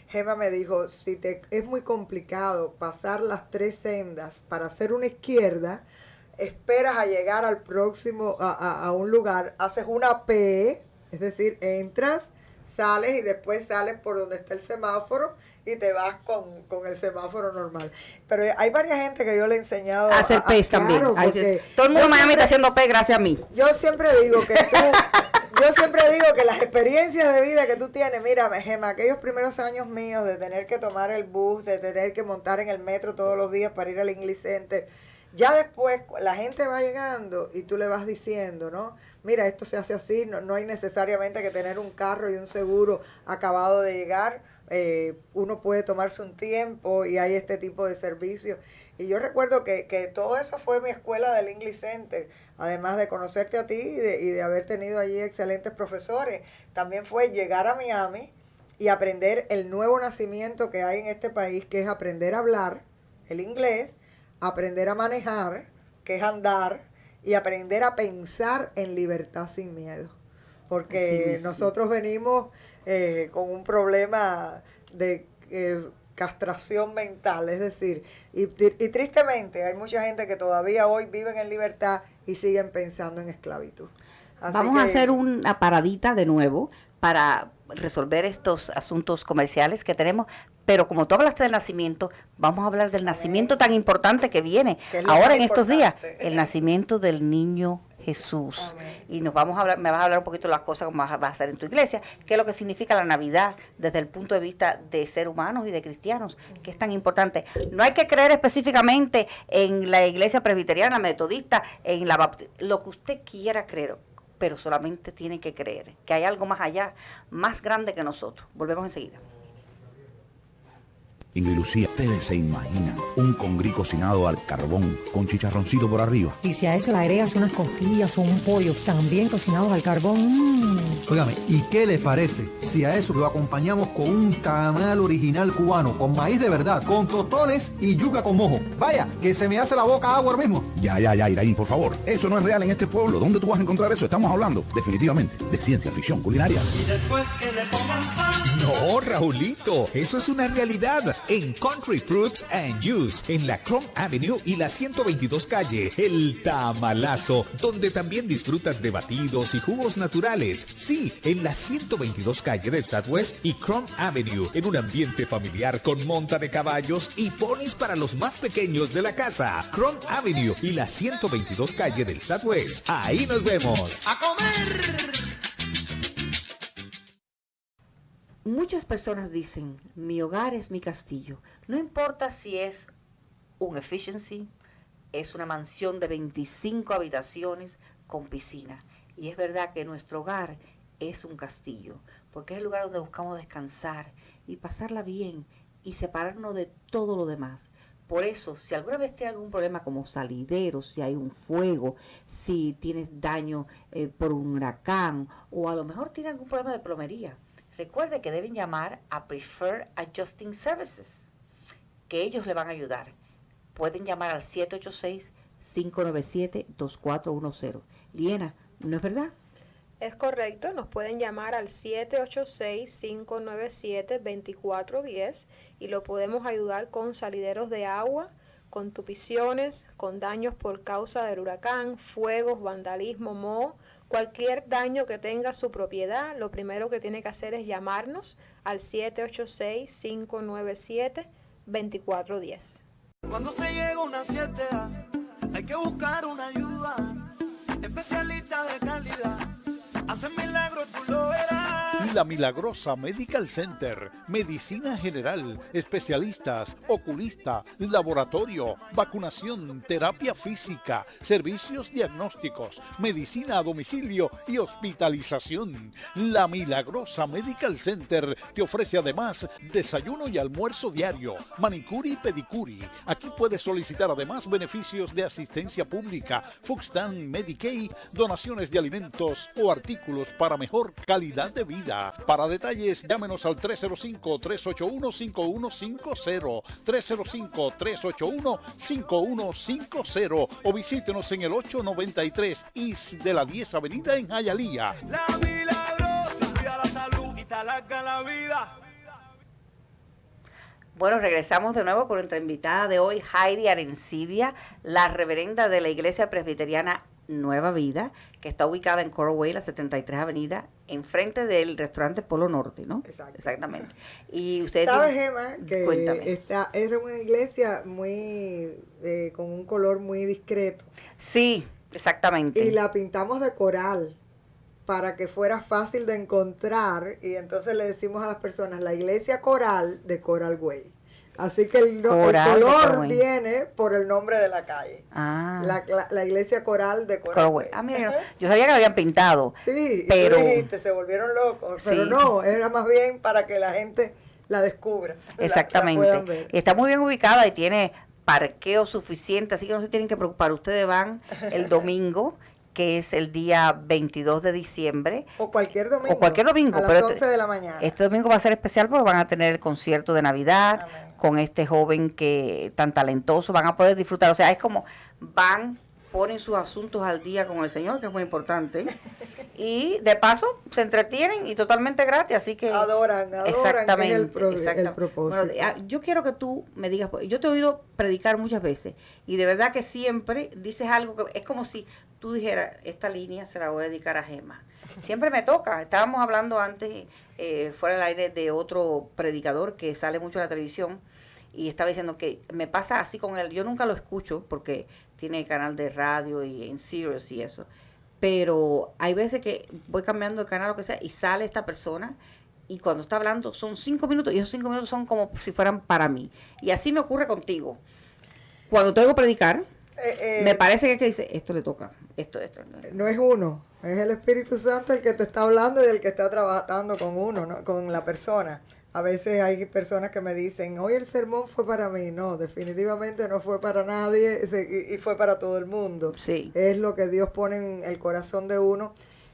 Gema me dijo, es muy complicado pasar las 3 sendas para hacer una izquierda, esperas a llegar al próximo, a un lugar, haces una P, es decir, entras, sales y después sales por donde está el semáforo y te vas con el semáforo normal. Pero hay varias gente que yo le he enseñado a hacer PES también. Todo el mundo en Miami está haciendo PES gracias a mí. Yo siempre digo que las experiencias de vida que tú tienes, mira, Gema, aquellos primeros años míos de tener que tomar el bus, de tener que montar en el metro todos los días para ir al English Center, ya después la gente va llegando y tú le vas diciendo, ¿no? Mira, esto se hace así, no hay necesariamente que tener un carro y un seguro acabado de llegar. Uno puede tomarse un tiempo y hay este tipo de servicios. Y yo recuerdo que todo eso fue mi escuela del English Center, además de conocerte a ti y de haber tenido allí excelentes profesores. También fue llegar a Miami y aprender el nuevo nacimiento que hay en este país, que es aprender a hablar el inglés, aprender a manejar, que es andar, y aprender a pensar en libertad sin miedo. Porque nosotros venimos con un problema de castración mental, es decir, y tristemente hay mucha gente que todavía hoy viven en libertad y siguen pensando en esclavitud. Vamos a hacer una paradita de nuevo para resolver estos asuntos comerciales que tenemos, pero como tú hablaste del nacimiento, vamos a hablar del nacimiento tan importante que viene ahora en estos días, el nacimiento del niño Jesús. Amén. Y nos vamos a hablar, me vas a hablar un poquito de las cosas que vas a hacer en tu iglesia, qué es lo que significa la Navidad desde el punto de vista de ser humanos y de cristianos, que es tan importante. No hay que creer específicamente en la iglesia presbiteriana, metodista, en la lo que usted quiera creer, pero solamente tiene que creer que hay algo más allá, más grande que nosotros. Volvemos enseguida. Ingrid Lucía, ustedes se imaginan un congrí cocinado al carbón con chicharroncito por arriba. Y si a eso le agregas unas costillas o un pollo también cocinados al carbón. Óigame, ¿y qué les parece si a eso lo acompañamos con un tamal original cubano, con maíz de verdad, con tostones y yuca con mojo? Vaya, que se me hace la boca agua ahora mismo. Ya, Iraín, por favor. Eso no es real en este pueblo. ¿Dónde tú vas a encontrar eso? Estamos hablando, definitivamente, de ciencia ficción culinaria. Y después que le pongan sal. No, Raulito, eso es una realidad. En Country Fruits and Juice, en la Chrome Avenue y la 122 calle, el Tamalazo, donde también disfrutas de batidos y jugos naturales. Sí, en la 122 calle del Southwest y Chrome Avenue, en un ambiente familiar con monta de caballos y ponis para los más pequeños de la casa. Chrome Avenue y la 122 calle del Southwest. Ahí nos vemos. ¡A comer! Muchas personas dicen, mi hogar es mi castillo. No importa si es un efficiency, es una mansión de 25 habitaciones con piscina. Y es verdad que nuestro hogar es un castillo, porque es el lugar donde buscamos descansar y pasarla bien y separarnos de todo lo demás. Por eso, si alguna vez tienes algún problema como salideros, si hay un fuego, si tienes daño por un huracán o a lo mejor tienes algún problema de plomería, recuerde que deben llamar a Preferred Adjusting Services, que ellos le van a ayudar. Pueden llamar al 786-597-2410. Liena, ¿no es verdad? Es correcto, nos pueden llamar al 786-597-2410 y lo podemos ayudar con salideros de agua, con tupiciones, con daños por causa del huracán, fuegos, vandalismo, moho. Cualquier daño que tenga su propiedad, lo primero que tiene que hacer es llamarnos al 786-597-2410. Cuando se llega una 7A, hay que buscar una ayuda. Especialista de calidad, hacen milagros, tú lo verás. La Milagrosa Medical Center, medicina general, especialistas, oculista, laboratorio, vacunación, terapia física, servicios diagnósticos, medicina a domicilio y hospitalización. La Milagrosa Medical Center te ofrece además desayuno y almuerzo diario, manicuri y pedicuri. Aquí puedes solicitar además beneficios de asistencia pública, Fuxtan, Medicaid, donaciones de alimentos o artículos para mejor calidad de vida. Para detalles, llámenos al 305-381-5150, 305-381-5150 o visítenos en el 893 East de la 10 Avenida en Hialeah. La Milagrosa, cuida la salud y te alarga la vida. Bueno, regresamos de nuevo con nuestra invitada de hoy, Heidi Arencibia, la reverenda de la Iglesia Presbiteriana Nueva Vida, que está ubicada en Coral Way, la 73 Avenida, enfrente del restaurante Polo Norte, ¿no? Exacto. Exactamente. Y usted ¿Sabes, Gemma, que Cuéntame. es una iglesia muy con un color muy discreto? Sí, exactamente. Y la pintamos de coral para que fuera fácil de encontrar, y entonces le decimos a las personas la iglesia coral de Coral Way. Así que el color viene por el nombre de la calle. Ah. La iglesia coral de Coral Way. Ah, mira, yo sabía que lo habían pintado. Sí, pero y tú dijiste, se volvieron locos. Sí. Pero no, era más bien para que la gente la descubra. Exactamente. La puedan ver. Está muy bien ubicada y tiene parqueo suficiente, así que no se tienen que preocupar. Ustedes van el domingo, que es el día 22 de diciembre. O cualquier domingo. O cualquier domingo. A las pero 11 de la mañana. Este domingo va a ser especial porque van a tener el concierto de Navidad. Amén. Con este joven que tan talentoso, van a poder disfrutar. O sea, es como ponen sus asuntos al día con el Señor, que es muy importante. Y de paso se entretienen y totalmente gratis, así que adoran exactamente, que es el exactamente. propósito. Bueno, yo quiero que tú me digas, yo te he oído predicar muchas veces y de verdad que siempre dices algo que es como si tú dijeras, esta línea se la voy a dedicar a Gemma. Siempre me toca. Estábamos hablando antes fuera del aire de otro predicador que sale mucho en la televisión y estaba diciendo que me pasa así con él. Yo nunca lo escucho porque tiene canal de radio y en Sirius y eso. pero hay veces que voy cambiando de canal o lo que sea y sale esta persona y cuando está hablando son 5 minutos y esos 5 minutos son como si fueran para mí. Y así me ocurre contigo. Cuando te oigo predicar, me parece que dice, esto le toca, esto. No es uno, es el Espíritu Santo el que te está hablando y el que está trabajando con uno, ¿no? Con la persona. A veces hay personas que me dicen, hoy el sermón fue para mí. No, definitivamente no fue para nadie y fue para todo el mundo. Sí. Es lo que Dios pone en el corazón de uno.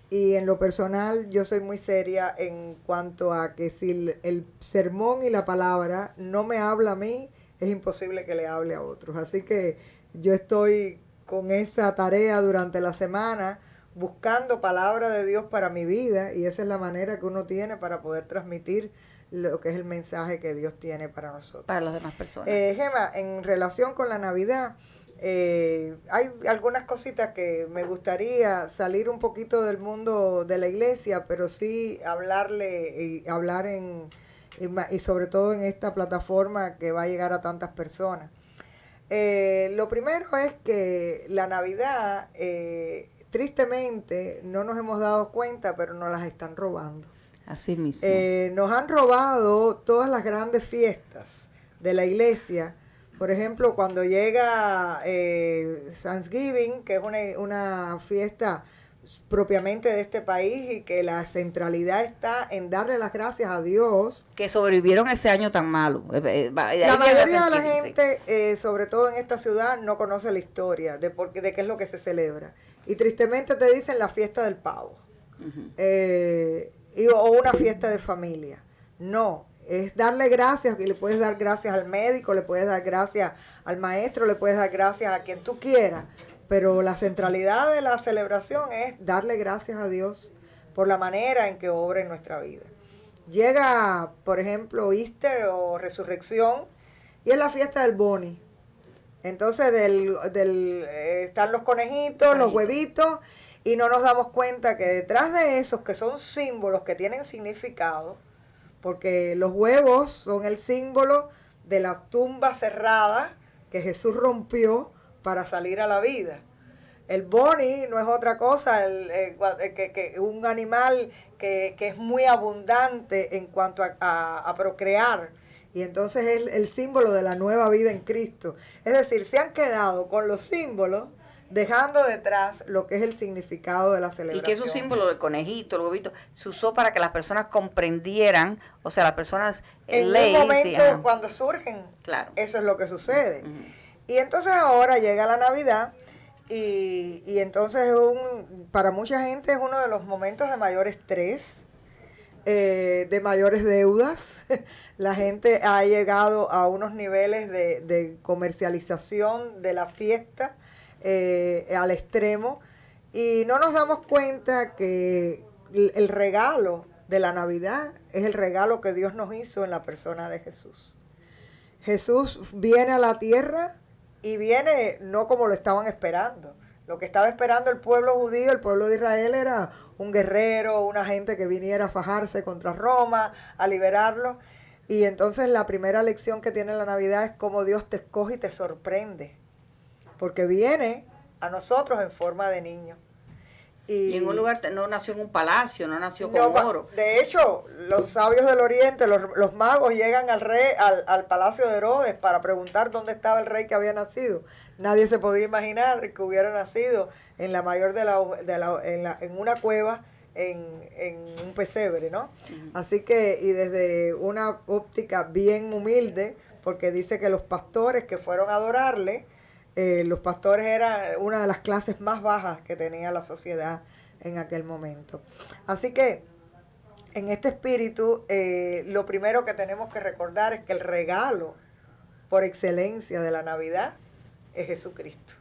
Y en lo personal yo soy muy seria en cuanto a que si el sermón y la palabra no me habla a mí, es imposible que le hable a otros. Así que yo estoy con esa tarea durante la semana, buscando palabra de Dios para mi vida, y esa es la manera que uno tiene para poder transmitir lo que es el mensaje que Dios tiene para nosotros. Para las demás personas. Gema, en relación con la Navidad, hay algunas cositas que me gustaría salir un poquito del mundo de la iglesia, pero sí hablar y sobre todo en esta plataforma que va a llegar a tantas personas. Lo primero es que la Navidad, tristemente, no nos hemos dado cuenta, pero nos las están robando. Así mismo. Nos han robado todas las grandes fiestas de la iglesia. Por ejemplo, cuando llega Thanksgiving, que es una fiesta propiamente de este país y que la centralidad está en darle las gracias a Dios. Que sobrevivieron ese año tan malo. La mayoría de la gente, sobre todo en esta ciudad, no conoce la historia de qué es lo que se celebra. Y tristemente te dicen la fiesta del pavo. O una fiesta de familia. No, es darle gracias, y le puedes dar gracias al médico, le puedes dar gracias al maestro, le puedes dar gracias a quien tú quieras, pero la centralidad de la celebración es darle gracias a Dios por la manera en que obra en nuestra vida. Llega, por ejemplo, Easter o Resurrección, y es la fiesta del Bonnie. Entonces están los conejitos, los huevitos, y no nos damos cuenta que detrás de esos que son símbolos que tienen significado, porque los huevos son el símbolo de la tumba cerrada que Jesús rompió para salir a la vida. El Bonnie no es otra cosa que un animal que es muy abundante en cuanto a procrear. Y entonces es el símbolo de la nueva vida en Cristo. Es decir, se han quedado con los símbolos, dejando detrás lo que es el significado de la celebración. Y que esos símbolos del conejito, el huevito, se usó para que las personas comprendieran, o sea, las personas en un momento cuando surgen, claro, eso es lo que sucede. Y entonces ahora llega la Navidad y entonces para mucha gente es uno de los momentos de mayor estrés, de mayores deudas. La gente ha llegado a unos niveles de comercialización de la fiesta al extremo, y no nos damos cuenta que el regalo de la Navidad es el regalo que Dios nos hizo en la persona de Jesús. Jesús viene a la tierra y viene no como lo estaban esperando. Lo que estaba esperando el pueblo judío, el pueblo de Israel, era un guerrero, una gente que viniera a fajarse contra Roma, a liberarlo. Y entonces la primera lección que tiene la Navidad es cómo Dios te escoge y te sorprende, porque viene a nosotros en forma de niño. Y en un lugar, no nació en un palacio, no nació con oro. De hecho, los sabios del Oriente, los magos llegan al palacio de Herodes para preguntar dónde estaba el rey que había nacido. Nadie se podía imaginar que hubiera nacido en la mayor en una cueva, en un pesebre, ¿no? Así que, y desde una óptica bien humilde, porque dice que los pastores que fueron a adorarle, los pastores eran una de las clases más bajas que tenía la sociedad en aquel momento. Así que, en este espíritu, lo primero que tenemos que recordar es que el regalo por excelencia de la Navidad es Jesucristo.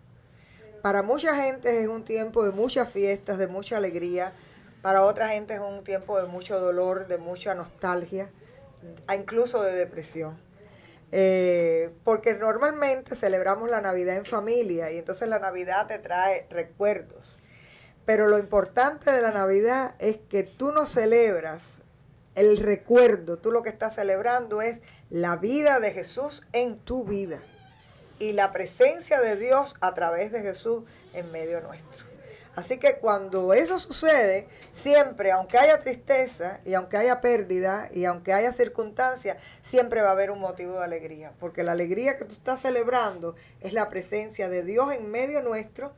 Para mucha gente es un tiempo de muchas fiestas, de mucha alegría. Para otra gente es un tiempo de mucho dolor, de mucha nostalgia, incluso de depresión. Porque normalmente celebramos la Navidad en familia y entonces la Navidad te trae recuerdos. Pero lo importante de la Navidad es que tú no celebras el recuerdo, tú lo que estás celebrando es la vida de Jesús en tu vida y la presencia de Dios a través de Jesús en medio nuestro. Así que cuando eso sucede, siempre, aunque haya tristeza y aunque haya pérdida y aunque haya circunstancias, siempre va a haber un motivo de alegría. Porque la alegría que tú estás celebrando es la presencia de Dios en medio nuestro.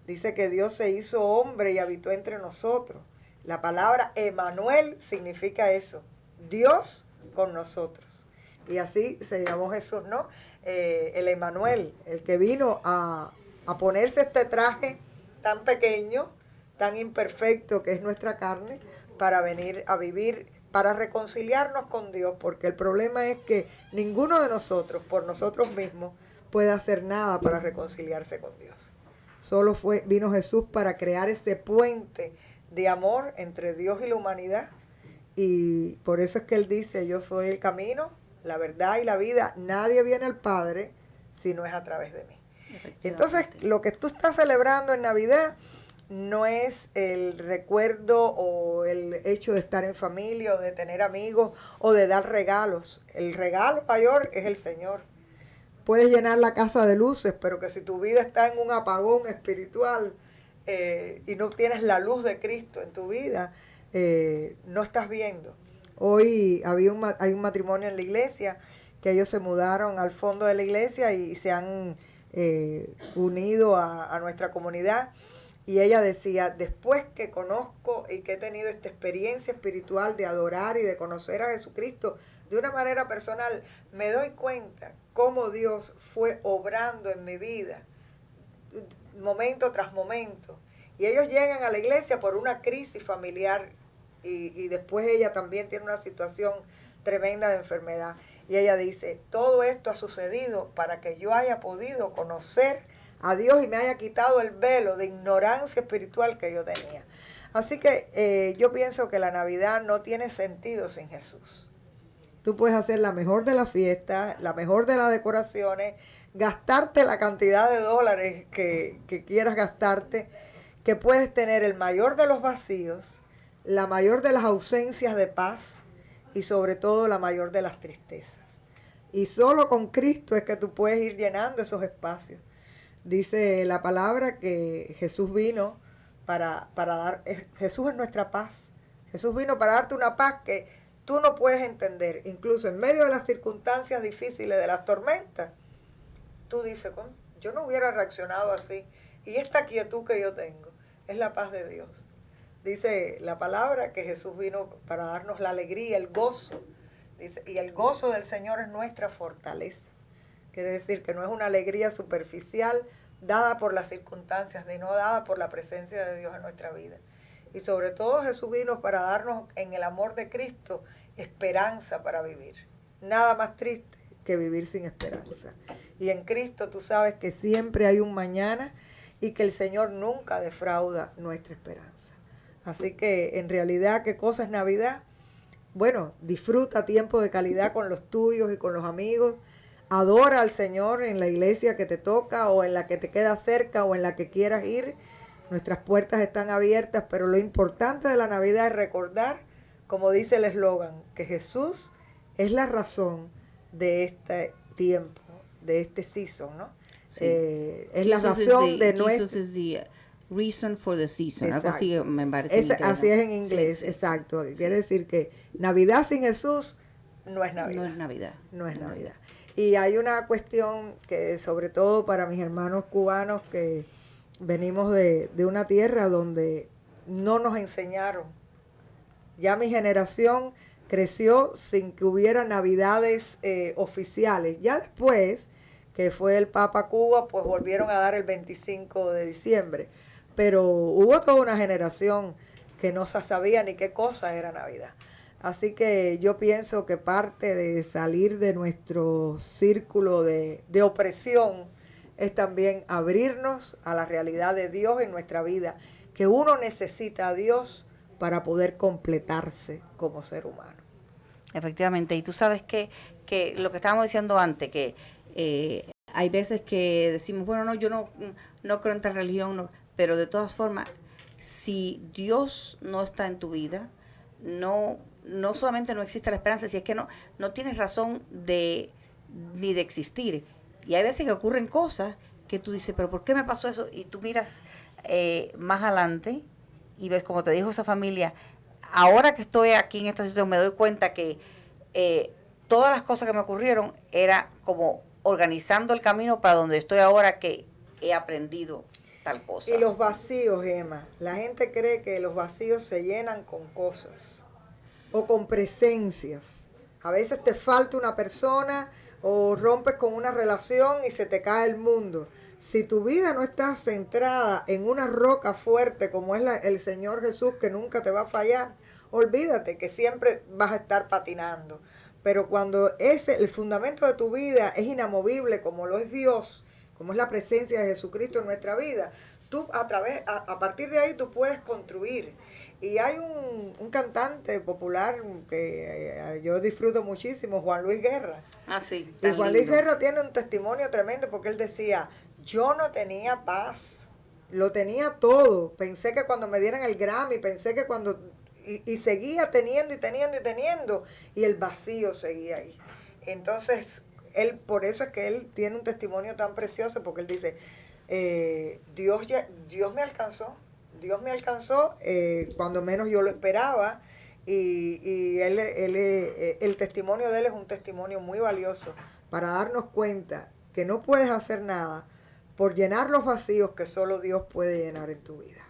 Dice que Dios se hizo hombre y habitó entre nosotros. La palabra Emanuel significa eso, Dios con nosotros. Y así se llamó Jesús, ¿no? El Emanuel, el que vino a ponerse este traje tan pequeño, tan imperfecto que es nuestra carne, para venir a vivir, para reconciliarnos con Dios, porque el problema es que ninguno de nosotros, por nosotros mismos, puede hacer nada para reconciliarse con Dios. Solo vino Jesús para crear ese puente de amor entre Dios y la humanidad, y por eso es que Él dice, yo soy el camino, la verdad y la vida, nadie viene al Padre si no es a través de mí. Entonces, lo que tú estás celebrando en Navidad no es el recuerdo o el hecho de estar en familia o de tener amigos o de dar regalos. El regalo mayor es el Señor. Puedes llenar la casa de luces, pero que si tu vida está en un apagón espiritual y no tienes la luz de Cristo en tu vida, no estás viendo. Hoy hay un matrimonio en la iglesia que ellos se mudaron al fondo de la iglesia y se han unido a nuestra comunidad, y ella decía, después que conozco y que he tenido esta experiencia espiritual de adorar y de conocer a Jesucristo de una manera personal, me doy cuenta cómo Dios fue obrando en mi vida momento tras momento. Y ellos llegan a la iglesia por una crisis familiar y después ella también tiene una situación tremenda de enfermedad. Y ella dice, todo esto ha sucedido para que yo haya podido conocer a Dios y me haya quitado el velo de ignorancia espiritual que yo tenía. Así que yo pienso que la Navidad no tiene sentido sin Jesús. Tú puedes hacer la mejor de las fiestas, la mejor de las decoraciones, gastarte la cantidad de dólares que quieras gastarte, que puedes tener el mayor de los vacíos, la mayor de las ausencias de paz, y sobre todo la mayor de las tristezas. Y solo con Cristo es que tú puedes ir llenando esos espacios. Dice la palabra que Jesús vino para dar, Jesús es nuestra paz. Jesús vino para darte una paz que tú no puedes entender. Incluso en medio de las circunstancias difíciles, de las tormentas, tú dices, yo no hubiera reaccionado así. Y esta quietud que yo tengo es la paz de Dios. Dice la palabra que Jesús vino para darnos la alegría, el gozo. Dice, y el gozo del Señor es nuestra fortaleza. Quiere decir que no es una alegría superficial dada por las circunstancias, sino dada por la presencia de Dios en nuestra vida. Y sobre todo Jesús vino para darnos en el amor de Cristo esperanza para vivir. Nada más triste que vivir sin esperanza. Y en Cristo tú sabes que siempre hay un mañana y que el Señor nunca defrauda nuestra esperanza. Así que en realidad, ¿qué cosa es Navidad? Bueno, disfruta tiempo de calidad con los tuyos y con los amigos. Adora al Señor en la iglesia que te toca o en la que te queda cerca o en la que quieras ir. Nuestras puertas están abiertas, pero lo importante de la Navidad es recordar, como dice el eslogan, que Jesús es la razón de este tiempo, de este season, ¿no? Sí. Es la razón de nuestro... Jesus is the reason for the season. Exacto. Algo así me parece. Así es en inglés, sí, exacto. Sí. Quiere decir que Navidad sin Jesús no es Navidad. No es Navidad. No es Navidad. Y hay una cuestión que, sobre todo para mis hermanos cubanos, que venimos de una tierra donde no nos enseñaron. Ya mi generación creció sin que hubiera navidades oficiales. Ya después, que fue el Papa Cuba, pues volvieron a dar el 25 de diciembre. Pero hubo toda una generación que no sabía ni qué cosa era Navidad. Así que yo pienso que parte de salir de nuestro círculo de opresión es también abrirnos a la realidad de Dios en nuestra vida, que uno necesita a Dios para poder completarse como ser humano. Efectivamente, y tú sabes que lo que estábamos diciendo antes, que hay veces que decimos, bueno, no, yo no creo en tal religión, no, pero de todas formas, si Dios no está en tu vida, no solamente no existe la esperanza, si es que no tienes razón ni de existir. Y hay veces que ocurren cosas que tú dices, pero ¿por qué me pasó eso? Y tú miras más adelante y ves, como te dijo esa familia, ahora que estoy aquí en esta situación me doy cuenta que todas las cosas que me ocurrieron era como organizando el camino para donde estoy ahora, que he aprendido tal cosa. Y los vacíos, Emma, la gente cree que los vacíos se llenan con cosas o con presencias. A veces te falta una persona o rompes con una relación y se te cae el mundo. Si tu vida no está centrada en una roca fuerte como es el Señor Jesús, que nunca te va a fallar, olvídate que siempre vas a estar patinando. Pero cuando el fundamento de tu vida es inamovible, como lo es Dios, como es la presencia de Jesucristo en nuestra vida, tú a partir de ahí tú puedes construir. Y hay un cantante popular que yo disfruto muchísimo, Juan Luis Guerra. Ah, sí. Y Juan Luis Guerra tiene un testimonio tremendo porque él decía, yo no tenía paz, lo tenía todo. Pensé que cuando me dieran el Grammy, pensé que cuando... Y seguía teniendo, y el vacío seguía ahí. Entonces, por eso es que él tiene un testimonio tan precioso, porque él dice, Dios me alcanzó cuando menos yo lo esperaba, y el testimonio de él es un testimonio muy valioso para darnos cuenta que no puedes hacer nada por llenar los vacíos que solo Dios puede llenar en tu vida.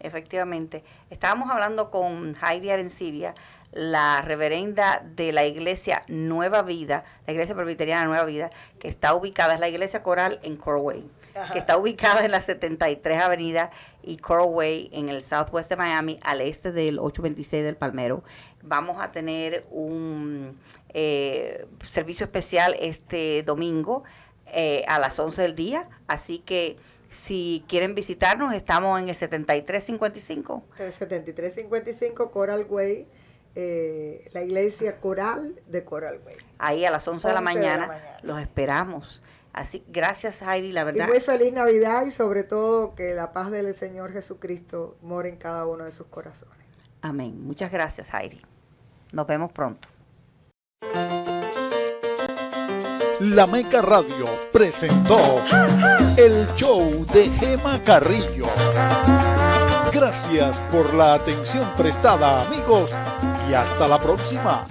Efectivamente. Estábamos hablando con Heidi Arencibia, la reverenda de la iglesia Nueva Vida, la iglesia presbiteriana Nueva Vida, que está ubicada, es la iglesia coral en Coral Way, que está ubicada en la 73 Avenida y Coral Way en el Southwest de Miami, al este del 826 del Palmero. Vamos a tener un servicio especial este domingo a las 11 del día, así que si quieren visitarnos, estamos en el 7355. El 7355 Coral Way, la iglesia coral de Coral Way. Ahí a las 11 de la mañana los esperamos. Así, gracias Heidi, la verdad. Y muy feliz Navidad, y sobre todo que la paz del Señor Jesucristo more en cada uno de sus corazones. Amén. Muchas gracias Heidi. Nos vemos pronto. La Meca Radio presentó el show de Gema Carrillo. Gracias por la atención prestada, amigos, y hasta la próxima.